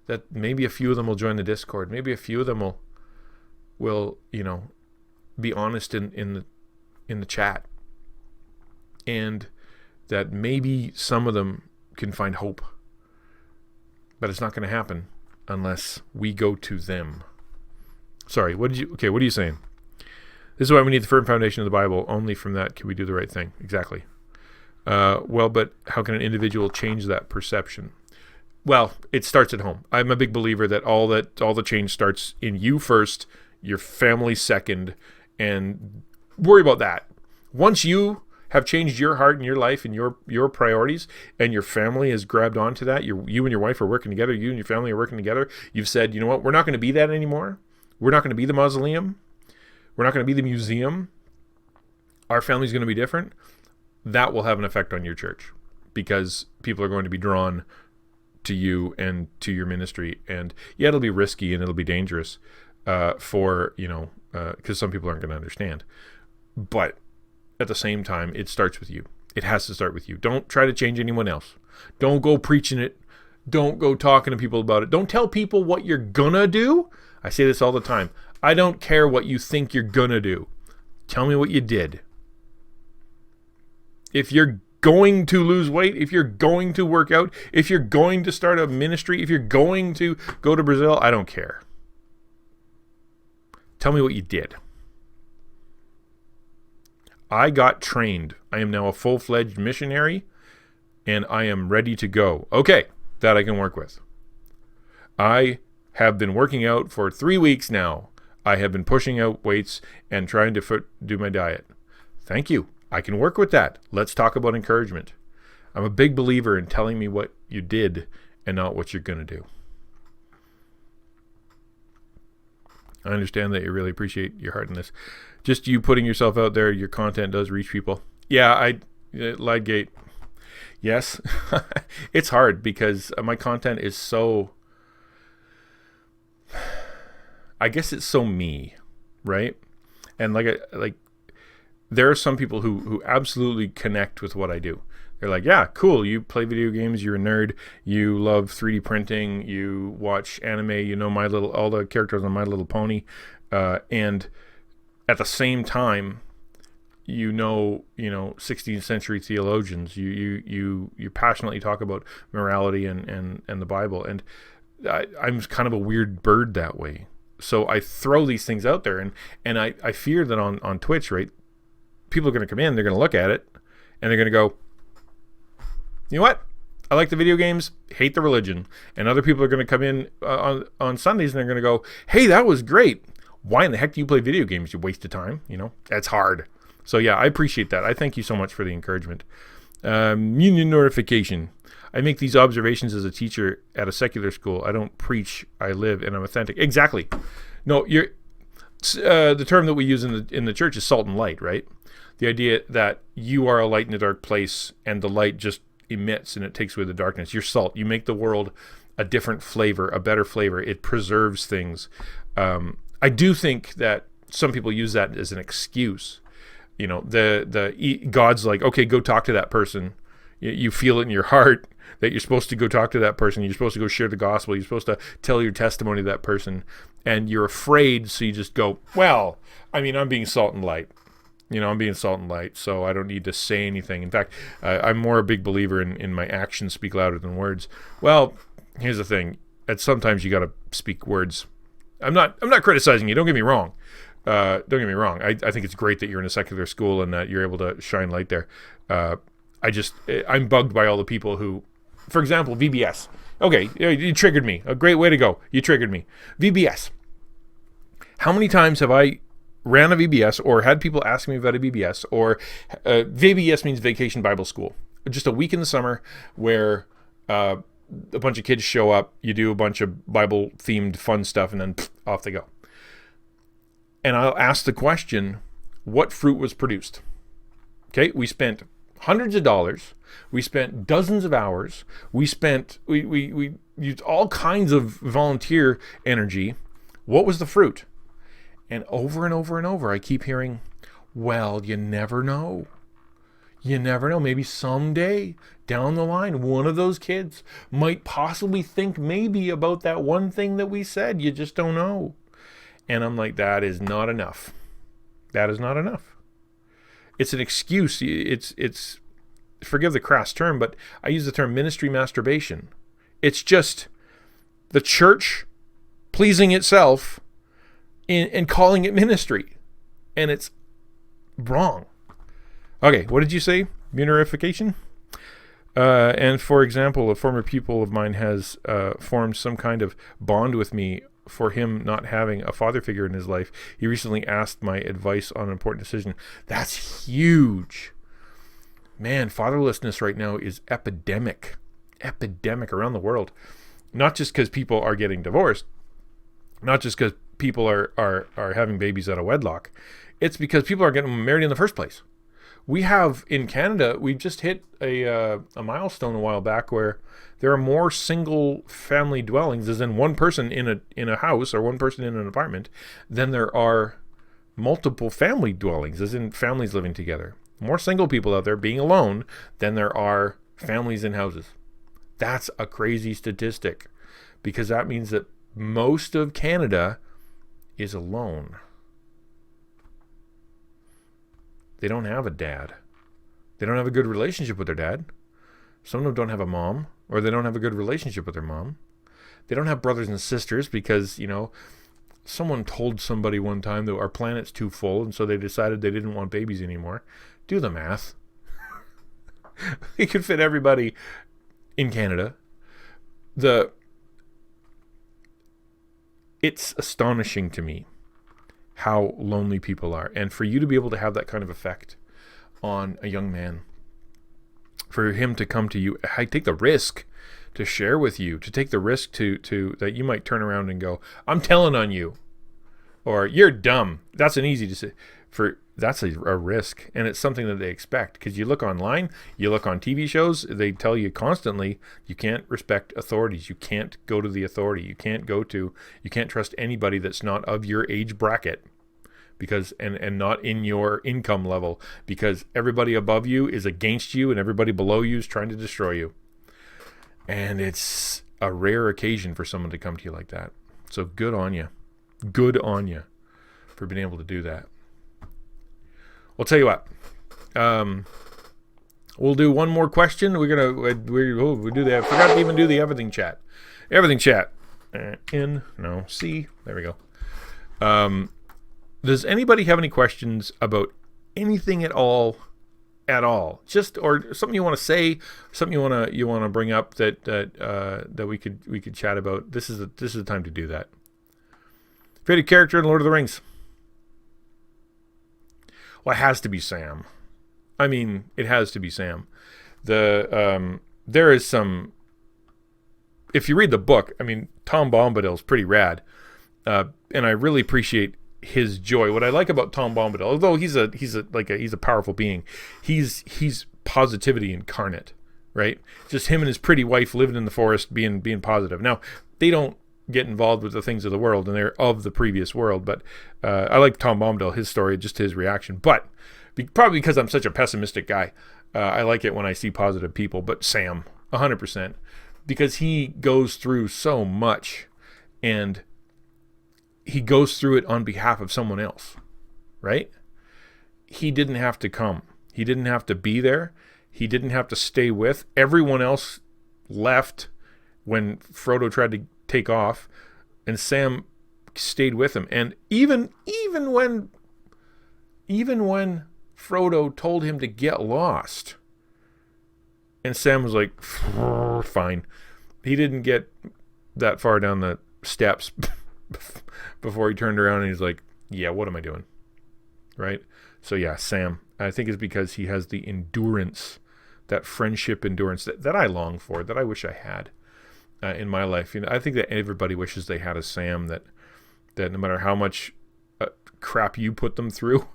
That maybe a few of them will join the Discord. Maybe a few of them will be honest in the chat. And that maybe some of them can find hope. But it's not going to happen unless we go to them. Sorry, what are you saying? This is why we need the firm foundation of the Bible. Only from that can we do the right thing. Exactly. Well, but how can an individual change that perception? Well, it starts at home. I'm a big believer that all the change starts in you first, your family second, and worry about that. Once you have changed your heart and your life and your priorities, and your family has grabbed onto that, you and your wife are working together, you and your family are working together, you've said, you know what, we're not going to be that anymore. We're not going to be the mausoleum. We're not going to be the museum. Our family's going to be different. That will have an effect on your church, because people are going to be drawn to you and to your ministry. And yeah, it'll be risky and it'll be dangerous because some people aren't going to understand. But at the same time, it starts with you. It has to start with you. Don't try to change anyone else. Don't go preaching it. Don't go talking to people about it. Don't tell people what you're gonna do. I say this all the time. I don't care what you think you're gonna do. Tell me what you did. If you're going to lose weight, if you're going to work out, if you're going to start a ministry, if you're going to go to Brazil, I don't care. Tell me what you did. I got trained. I am now a full-fledged missionary, and I am ready to go. Okay, that I can work with. I have been working out for 3 weeks now. I have been pushing out weights and trying to do my diet. Thank you. I can work with that. Let's talk about encouragement. I'm a big believer in telling me what you did and not what you're going to do. I understand that you really appreciate your heart in this. Just you putting yourself out there, your content does reach people. Yeah, Lightgate. Yes. It's hard because my content is so, I guess it's so me, right? And like there are some people who absolutely connect with what I do. They're like, yeah, cool. You play video games. You're a nerd. You love 3D printing. You watch anime. You know all the characters on My Little Pony. And at the same time, you know, 16th century theologians. You passionately talk about morality and the Bible. And I'm kind of a weird bird that way. So I throw these things out there, and I fear that on Twitch, right? People are going to come in. They're going to look at it, and they're going to go, you know what? I like the video games, hate the religion. And other people are going to come in on Sundays and they're going to go, hey, that was great. Why in the heck do you play video games? You waste of time. That's hard. So yeah, I appreciate that. I thank you so much for the encouragement. Union notification. I make these observations as a teacher at a secular school. I don't preach. I live, and I'm authentic. Exactly. No, the term that we use in the church is salt and light, right? The idea that you are a light in a dark place, and the light just emits and it takes away the darkness. You're salt. You make the world a different flavor, a better flavor. It preserves things. I do think that some people use that as an excuse. God's like, okay, go talk to that person. You feel it in your heart that you're supposed to go talk to that person. You're supposed to go share the gospel. You're supposed to tell your testimony to that person. And you're afraid, so you just go, well, I'm being salt and light. I'm being salt and light, so I don't need to say anything. In fact, I'm more a big believer in my actions speak louder than words. Well, here's the thing. Sometimes you got to speak words. I'm not criticizing you. Don't get me wrong. I think it's great that you're in a secular school and that you're able to shine light there. I'm bugged by all the people who, for example, VBS. Okay, you triggered me. A great way to go. You triggered me. VBS. How many times have I ran a VBS or had people ask me about a VBS, or VBS means Vacation Bible School. Just a week in the summer where a bunch of kids show up, you do a bunch of Bible-themed fun stuff, and then off they go. And I'll ask the question, what fruit was produced? Okay, we spent hundreds of dollars. We spent dozens of hours. We used all kinds of volunteer energy. What was the fruit? And over and over and over, I keep hearing, well, you never know. You never know. Maybe someday down the line, one of those kids might possibly think maybe about that one thing that we said. You just don't know. And I'm like, that is not enough. That is not enough. It's an excuse. It's forgive the crass term, but I use the term ministry masturbation. It's just the church pleasing itself and calling it ministry. And it's wrong. Okay, what did you say? Munerification? And for example, a former pupil of mine has formed some kind of bond with me for him not having a father figure in his life. He recently asked my advice on an important decision. That's huge. Man, fatherlessness right now is epidemic around the world. Not just because people are getting divorced, not just because people are having babies out of wedlock. It's because people are getting married in the first place. We have in Canada, we just hit a milestone a while back where there are more single family dwellings, as in one person in a house or one person in an apartment, than there are multiple family dwellings, as in families living together. More single people out there being alone than there are families in houses. That's a crazy statistic, because that means that most of Canada is alone. They don't have a dad. They don't have a good relationship with their dad. Some of them don't have a mom, or they don't have a good relationship with their mom. They don't have brothers and sisters because, someone told somebody one time that our planet's too full, and so they decided they didn't want babies anymore. Do the math. They could fit everybody in Canada. It's astonishing to me how lonely people are. And for you to be able to have that kind of effect on a young man, for him to come to you, I take the risk to share with you, to take the risk to that you might turn around and go, I'm telling on you, or you're dumb. That's an easy decision. That's a risk, and it's something that they expect, because you look online, you look on TV shows, they tell you constantly you can't respect authorities, you can't go to the authority, you can't trust anybody that's not of your age bracket, because and not in your income level, because everybody above you is against you and everybody below you is trying to destroy you. And it's a rare occasion for someone to come to you like that. So good on you for being able to do that. I'll tell you what. We'll do one more question. We do that. I forgot to even do the everything chat. Everything chat. C. There we go. Does anybody have any questions about anything at all? Just or something you want to say, something you want to bring up that we could chat about. This is the time to do that. Favorite character in Lord of the Rings? Well, it has to be Sam. I mean, it has to be Sam. There is some. If you read the book, I mean, Tom Bombadil's pretty rad, and I really appreciate his joy. What I like about Tom Bombadil, although he's a powerful being, he's positivity incarnate, right? Just him and his pretty wife living in the forest, being positive. Now they don't get involved with the things of the world, and they're of the previous world. But I like Tom Bombadil, his story, just his reaction. But probably because I'm such a pessimistic guy, I like it when I see positive people. But Sam, 100%, because he goes through so much, and he goes through it on behalf of someone else, right? He didn't have to come. He didn't have to be there. He didn't have to stay with. Everyone else left when Frodo tried to take off, and Sam stayed with him. And even when Frodo told him to get lost, and Sam was like, fine. He didn't get that far down the steps before he turned around and he's like, yeah, what am I doing? Right? So yeah, Sam, I think it's because he has the endurance, that friendship endurance that I long for, that I wish I had in my life. I think that everybody wishes they had a Sam that no matter how much crap you put them through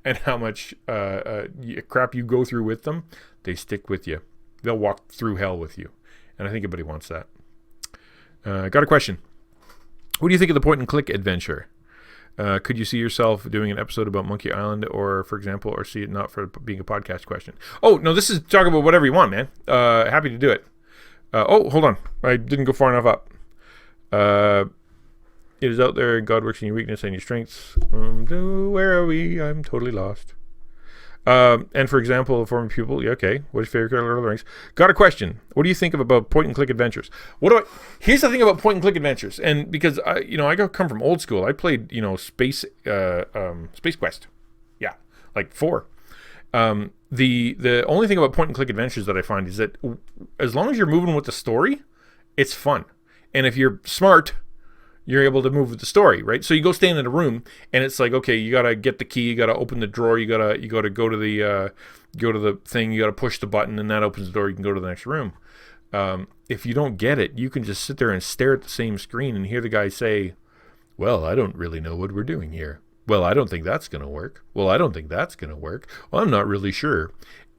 and how much crap you go through with them, they stick with you. They'll walk through hell with you. And I think everybody wants that. Got a question. What do you think of the point-and-click adventure? Could you see yourself doing an episode about Monkey Island, or, for example, or see it not for being a podcast question? Oh, no, this is talking about whatever you want, man. Happy to do it. Hold on. I didn't go far enough up. It is out there. God works in your weakness and your strengths. Where are we? I'm totally lost. And for example, a former pupil, yeah, okay, what's your favorite character of Lord of the Rings? Got a question. What do you think about point-and-click adventures? Here's the thing about point-and-click adventures, and because I come from old school. I played, Space Quest, yeah, like 4. The only thing about point-and-click adventures that I find is that as long as you're moving with the story, it's fun, and if you're smart, you're able to move with the story, right? So you go stand in a room, and it's like, okay, you gotta get the key, you gotta open the drawer, you gotta go to the thing, you gotta push the button, and that opens the door. You can go to the next room. If you don't get it, you can just sit there and stare at the same screen and hear the guy say, "Well, I don't really know what we're doing here. Well, I don't think that's gonna work. Well, I don't think that's gonna work. Well, I'm not really sure,"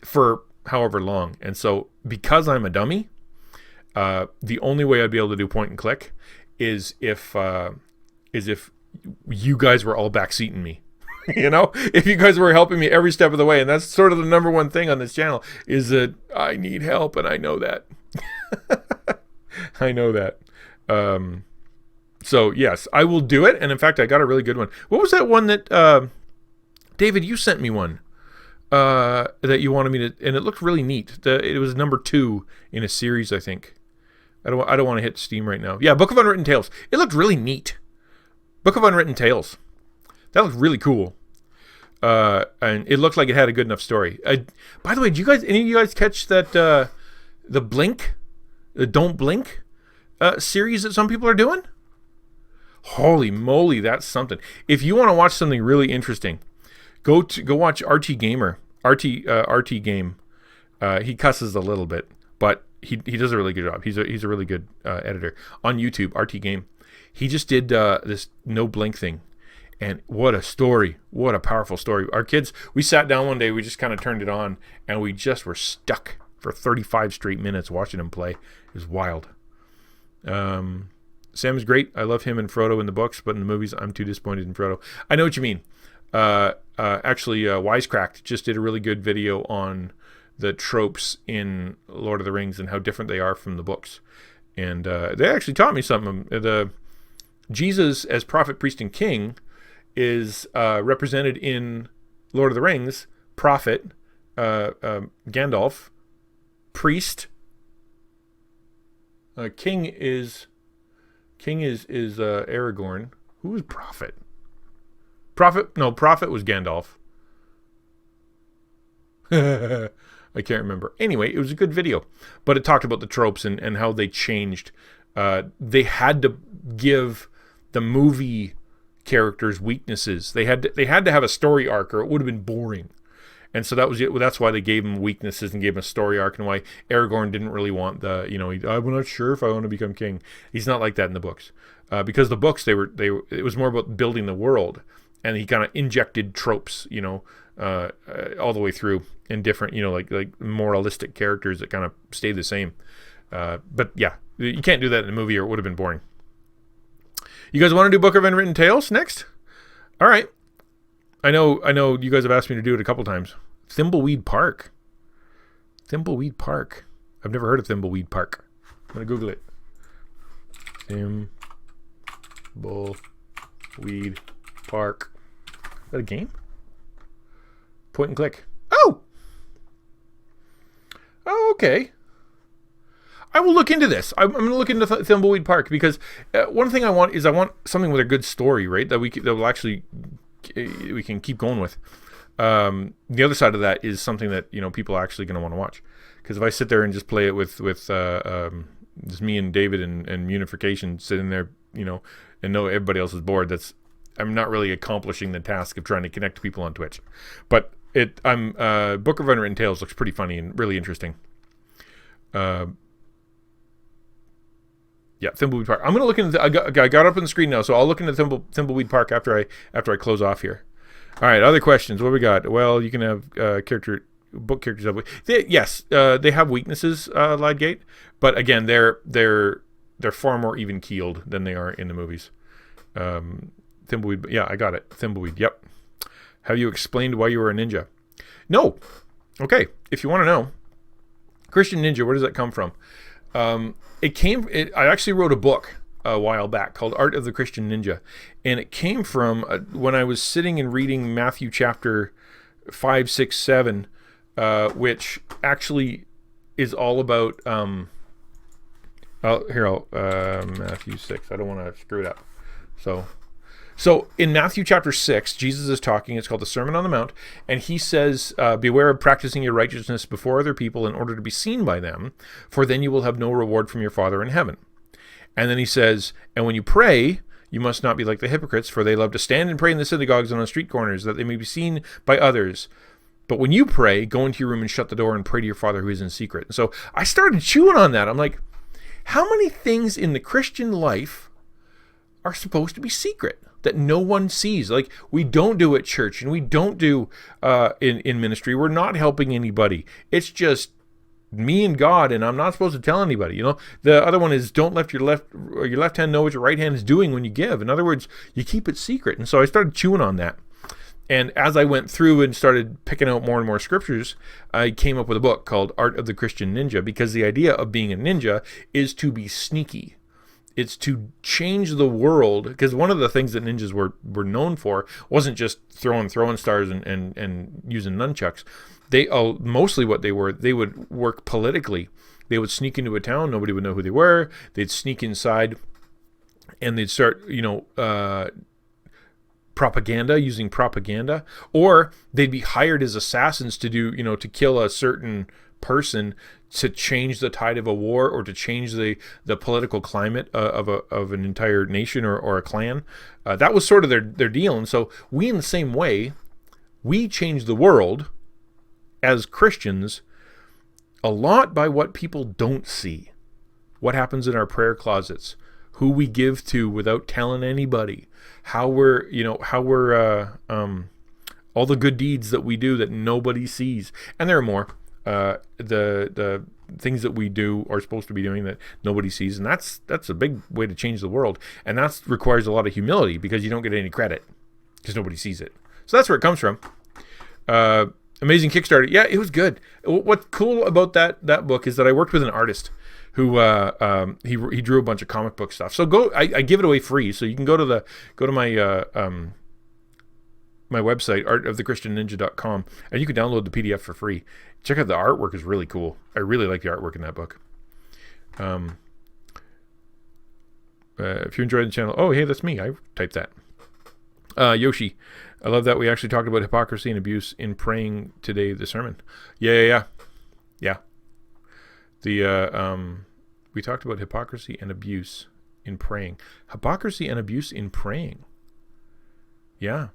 for however long. And so, because I'm a dummy, the only way I'd be able to do point and click is if you guys were all backseating me. If you guys were helping me every step of the way. And that's sort of the number one thing on this channel, is that I need help, and I know that. I know that. So yes, I will do it. And in fact, I got a really good one. What was that one that David, you sent me one that you wanted me to, and it looked really neat. It was number 2 in a series, I think. I don't want to hit Steam right now. Yeah, Book of Unwritten Tales. It looked really neat. Book of Unwritten Tales. That looked really cool. And it looked like it had a good enough story. By the way, any of you guys catch that the Blink, the Don't Blink series that some people are doing? Holy moly, that's something. If you want to watch something really interesting, go watch RT Gamer. RT Game. He cusses a little bit, but he does a really good job. He's a really good editor on YouTube. RT Game. He just did this No Blink thing, and what a story! What a powerful story. Our kids, we sat down one day, we just kind of turned it on, and we just were stuck for 35 straight minutes watching him play. It was wild. Sam's great. I love him and Frodo in the books, but in the movies, I'm too disappointed in Frodo. I know what you mean. Actually, Wisecracked just did a really good video on the tropes in Lord of the Rings and how different they are from the books. And they actually taught me something. Jesus as prophet, priest, and king is represented in Lord of the Rings. Prophet, Gandalf. Priest. King is Aragorn. Who was prophet? Prophet was Gandalf. I can't remember. Anyway, it was a good video, but it talked about the tropes and how they changed. They had to give the movie characters weaknesses. They had to have a story arc, or it would have been boring. And so that was it. That's why they gave him weaknesses and gave him a story arc, and why Aragorn didn't really want I'm not sure if I want to become king. He's not like that in the books, because the books it was more about building the world, and he kind of injected tropes, all the way through in different, like moralistic characters that kind of stay the same. But yeah, you can't do that in a movie, or it would have been boring. You guys want to do Book of Unwritten Tales next? All right. I know you guys have asked me to do it a couple times. Thimbleweed Park. Thimbleweed Park. I've never heard of Thimbleweed Park. I'm going to Google it. Thimbleweed Park. Is that a game? Point and click. Oh, okay. I will look into this. I'm going to look into Thimbleweed Park because one thing I want something with a good story, right? That will actually we can keep going with. The other side of that is something that people are actually going to want to watch. Because if I sit there and just play it with just me and David and unification sitting there, and know everybody else is bored, I'm not really accomplishing the task of trying to connect people on Twitch. But Book of Unwritten Tales looks pretty funny and really interesting. Yeah, Thimbleweed Park. I'm gonna look into. I got up on the screen now, so I'll look into Thimbleweed Park after I close off here. All right, other questions. What we got? Well, you can have book characters have. They have weaknesses, Ladgate, but again, they're far more even keeled than they are in the movies. Thimbleweed. Yeah, I got it. Thimbleweed. Yep. Have you explained why you were a ninja? No. Okay. If you want to know, Christian Ninja, where does that come from? I actually wrote a book a while back called Art of the Christian Ninja. And it came from when I was sitting and reading Matthew chapter 5, 6, 7, which actually is all about, Matthew 6. I don't want to screw it up. So in Matthew chapter 6, Jesus is talking. It's called the Sermon on the Mount. And he says, beware of practicing your righteousness before other people in order to be seen by them, for then you will have no reward from your Father in heaven. And then he says, and when you pray, you must not be like the hypocrites, for they love to stand and pray in the synagogues and on street corners, that they may be seen by others. But when you pray, go into your room and shut the door and pray to your Father who is in secret. And so I started chewing on that. I'm like, how many things in the Christian life are supposed to be secret that no one sees? Like, we don't do at church, and we don't do in ministry. We're not helping anybody. It's just me and God, and I'm not supposed to tell anybody. The other one is don't let your left hand know what your right hand is doing when you give. In other words, you keep it secret. And so I started chewing on that. And as I went through and started picking out more and more scriptures, I came up with a book called Art of the Christian Ninja, because the idea of being a ninja is to be sneaky. It's to change the world, because one of the things that ninjas were known for wasn't just throwing stars and using nunchucks. They mostly what they would work politically. They would sneak into a town, nobody would know who they were. They'd sneak inside, and they'd start using propaganda, or they'd be hired as assassins to do to kill a certain person to change the tide of a war, or to change the political climate of an entire nation or a clan. That was sort of their deal. And so we, in the same way, we change the world as Christians a lot by what people don't see. What happens in our prayer closets, who we give to without telling anybody, how we're all the good deeds that we do that nobody sees. And there are more. The things that we do are supposed to be doing that nobody sees, and that's a big way to change the world, and that requires a lot of humility, because you don't get any credit because nobody sees it. So that's where it comes from. Amazing Kickstarter. Yeah, it was good. What's cool about that book is that I worked with an artist who he drew a bunch of comic book stuff. So I give it away free, so you can go to my my website, artofthechristianninja.com, and you can download the PDF for free. Check out the artwork, is really cool. I really like the artwork in that book. If you enjoyed the channel, oh, hey, that's me. I typed that. Yoshi, I love that we actually talked about hypocrisy and abuse in praying today, the sermon. Yeah. We talked about hypocrisy and abuse in praying. Hypocrisy and abuse in praying. Yeah.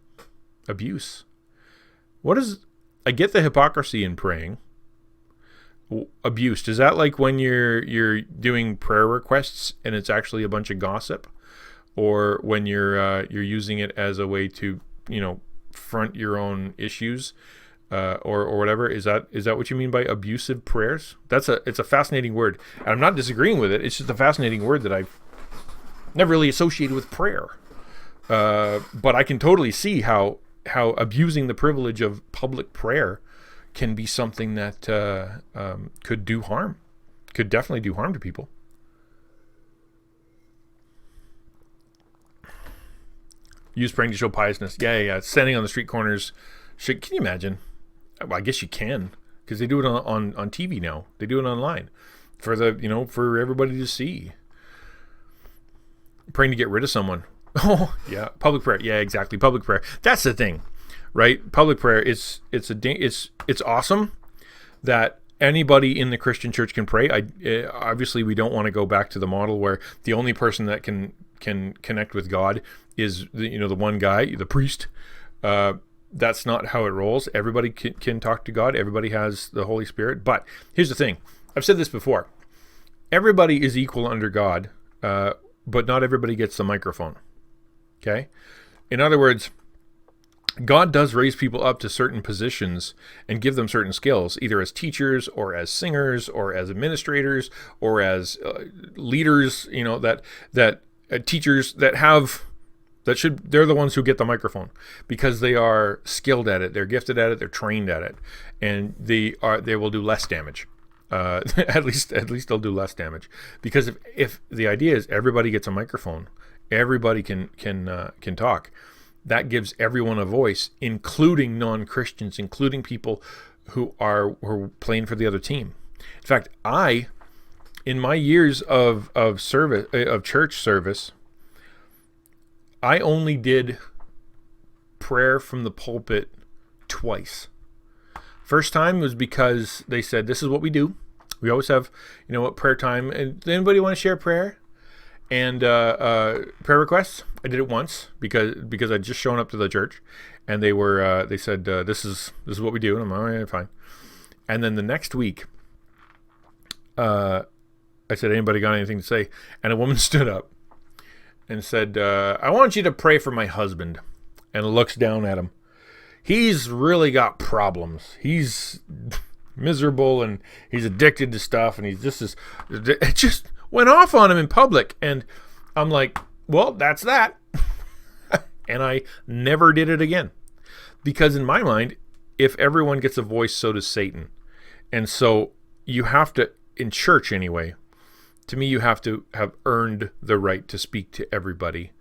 Abuse. I get the hypocrisy in praying. Abuse, is that like when you're doing prayer requests and it's actually a bunch of gossip, or when you're using it as a way to front your own issues, or whatever? Is that what you mean by abusive prayers? It's a fascinating word, and I'm not disagreeing with it. It's just a fascinating word that I've never really associated with prayer. But I can totally see how abusing the privilege of public prayer can be something that could do harm. Could definitely do harm to people. Use praying to show piousness. Yeah. Standing on the street corners. Can you imagine? Well, I guess you can, because they do it on TV now. They do it online. for for everybody to see. Praying to get rid of someone. Oh yeah, public prayer. Yeah, exactly. Public prayer. That's the thing, right? Public prayer. It's awesome that anybody in the Christian church can pray. Obviously we don't want to go back to the model where the only person that can connect with God is the one guy, the priest. That's not how it rolls. Everybody can talk to God. Everybody has the Holy Spirit. But here's the thing. I've said this before. Everybody is equal under God, but not everybody gets the microphone. Okay? In other words, God does raise people up to certain positions and give them certain skills, either as teachers or as singers or as administrators or as leaders, that teachers that have... they're the ones who get the microphone because they are skilled at it, they're gifted at it, they're trained at it, and they will do less damage. At least they'll do less damage, because if the idea is everybody gets a microphone, everybody can talk, that gives everyone a voice, including non-Christians, including people who are playing for the other team. In fact, in my years of service, of church service, I only did prayer from the pulpit twice. First time was because they said, this is what we do. We always have, prayer time. And does anybody want to share prayer? And prayer requests? I did it once because I'd just shown up to the church, and they said, this is what we do. And I'm like, all right, fine. And then the next week, I said, anybody got anything to say? And a woman stood up and said, I want you to pray for my husband. And looks down at him. He's really got problems. He's miserable, and he's addicted to stuff, and he's just it just went off on him in public. And I'm like, well, that's that. And I never did it again. Because in my mind, if everyone gets a voice, so does Satan. And so you have to, in church anyway, to me, you have to have earned the right to speak to everybody.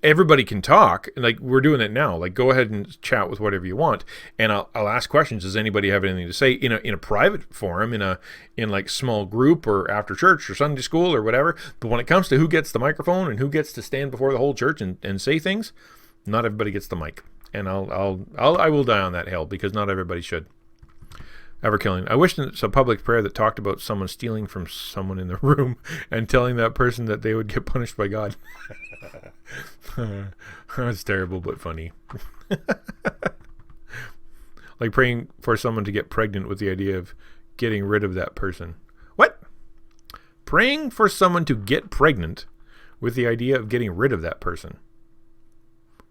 Everybody can talk, like we're doing it now. Like, go ahead and chat with whatever you want, and I'll ask questions. Does anybody have anything to say in a private forum, in like small group or after church or Sunday school or whatever? But when it comes to who gets the microphone and who gets to stand before the whole church and say things, not everybody gets the mic, and I will die on that hill, because not everybody should. Ever killing. I wish it's a public prayer that talked about someone stealing from someone in the room and telling that person that they would get punished by God. That's terrible, but funny. Like praying for someone to get pregnant with the idea of getting rid of that person. What? Praying for someone to get pregnant with the idea of getting rid of that person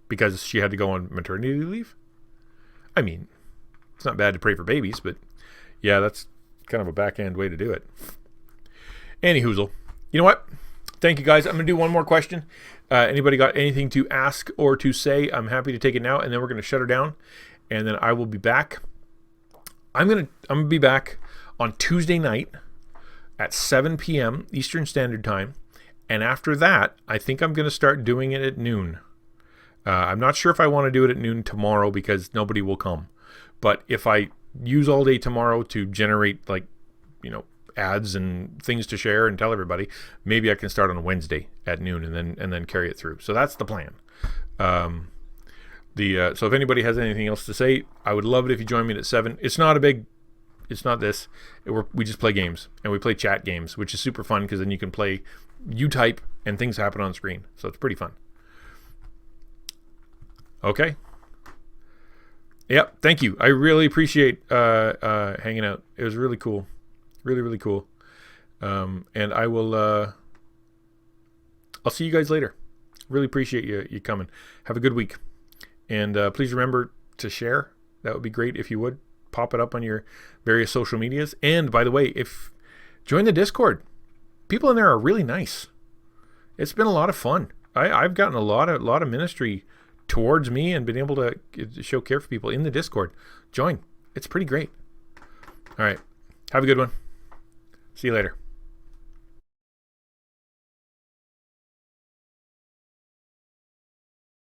because she had to go on maternity leave? I mean, it's not bad to pray for babies, but yeah, that's kind of a backhand way to do it. Anyhoozle. You know what? Thank you, guys. I'm going to do one more question. Anybody got anything to ask or to say? I'm happy to take it now, and then we're going to shut her down, and then I will be back. I'm going to be back on Tuesday night at 7 p.m. Eastern Standard Time, and after that, I think I'm going to start doing it at noon. I'm not sure if I want to do it at noon tomorrow because nobody will come, but if I use all day tomorrow to generate ads and things to share and tell everybody, maybe I can start on Wednesday at noon and then carry it through. So that's the plan. So if anybody has anything else to say, I would love it if you join me at 7. It's not this. We just play games, and we play chat games, which is super fun because then you type and things happen on screen. So it's pretty fun. Okay. Yep, thank you. I really appreciate hanging out. It was really cool. Really, really cool. And I will I'll see you guys later. Really appreciate you coming. Have a good week. And please remember to share. That would be great if you would. Pop it up on your various social medias. And by the way, join the Discord. People in there are really nice. It's been a lot of fun. I've gotten a lot of ministry towards me and been able to show care for people in the Discord. Join. It's pretty great. All right. Have a good one. See you later.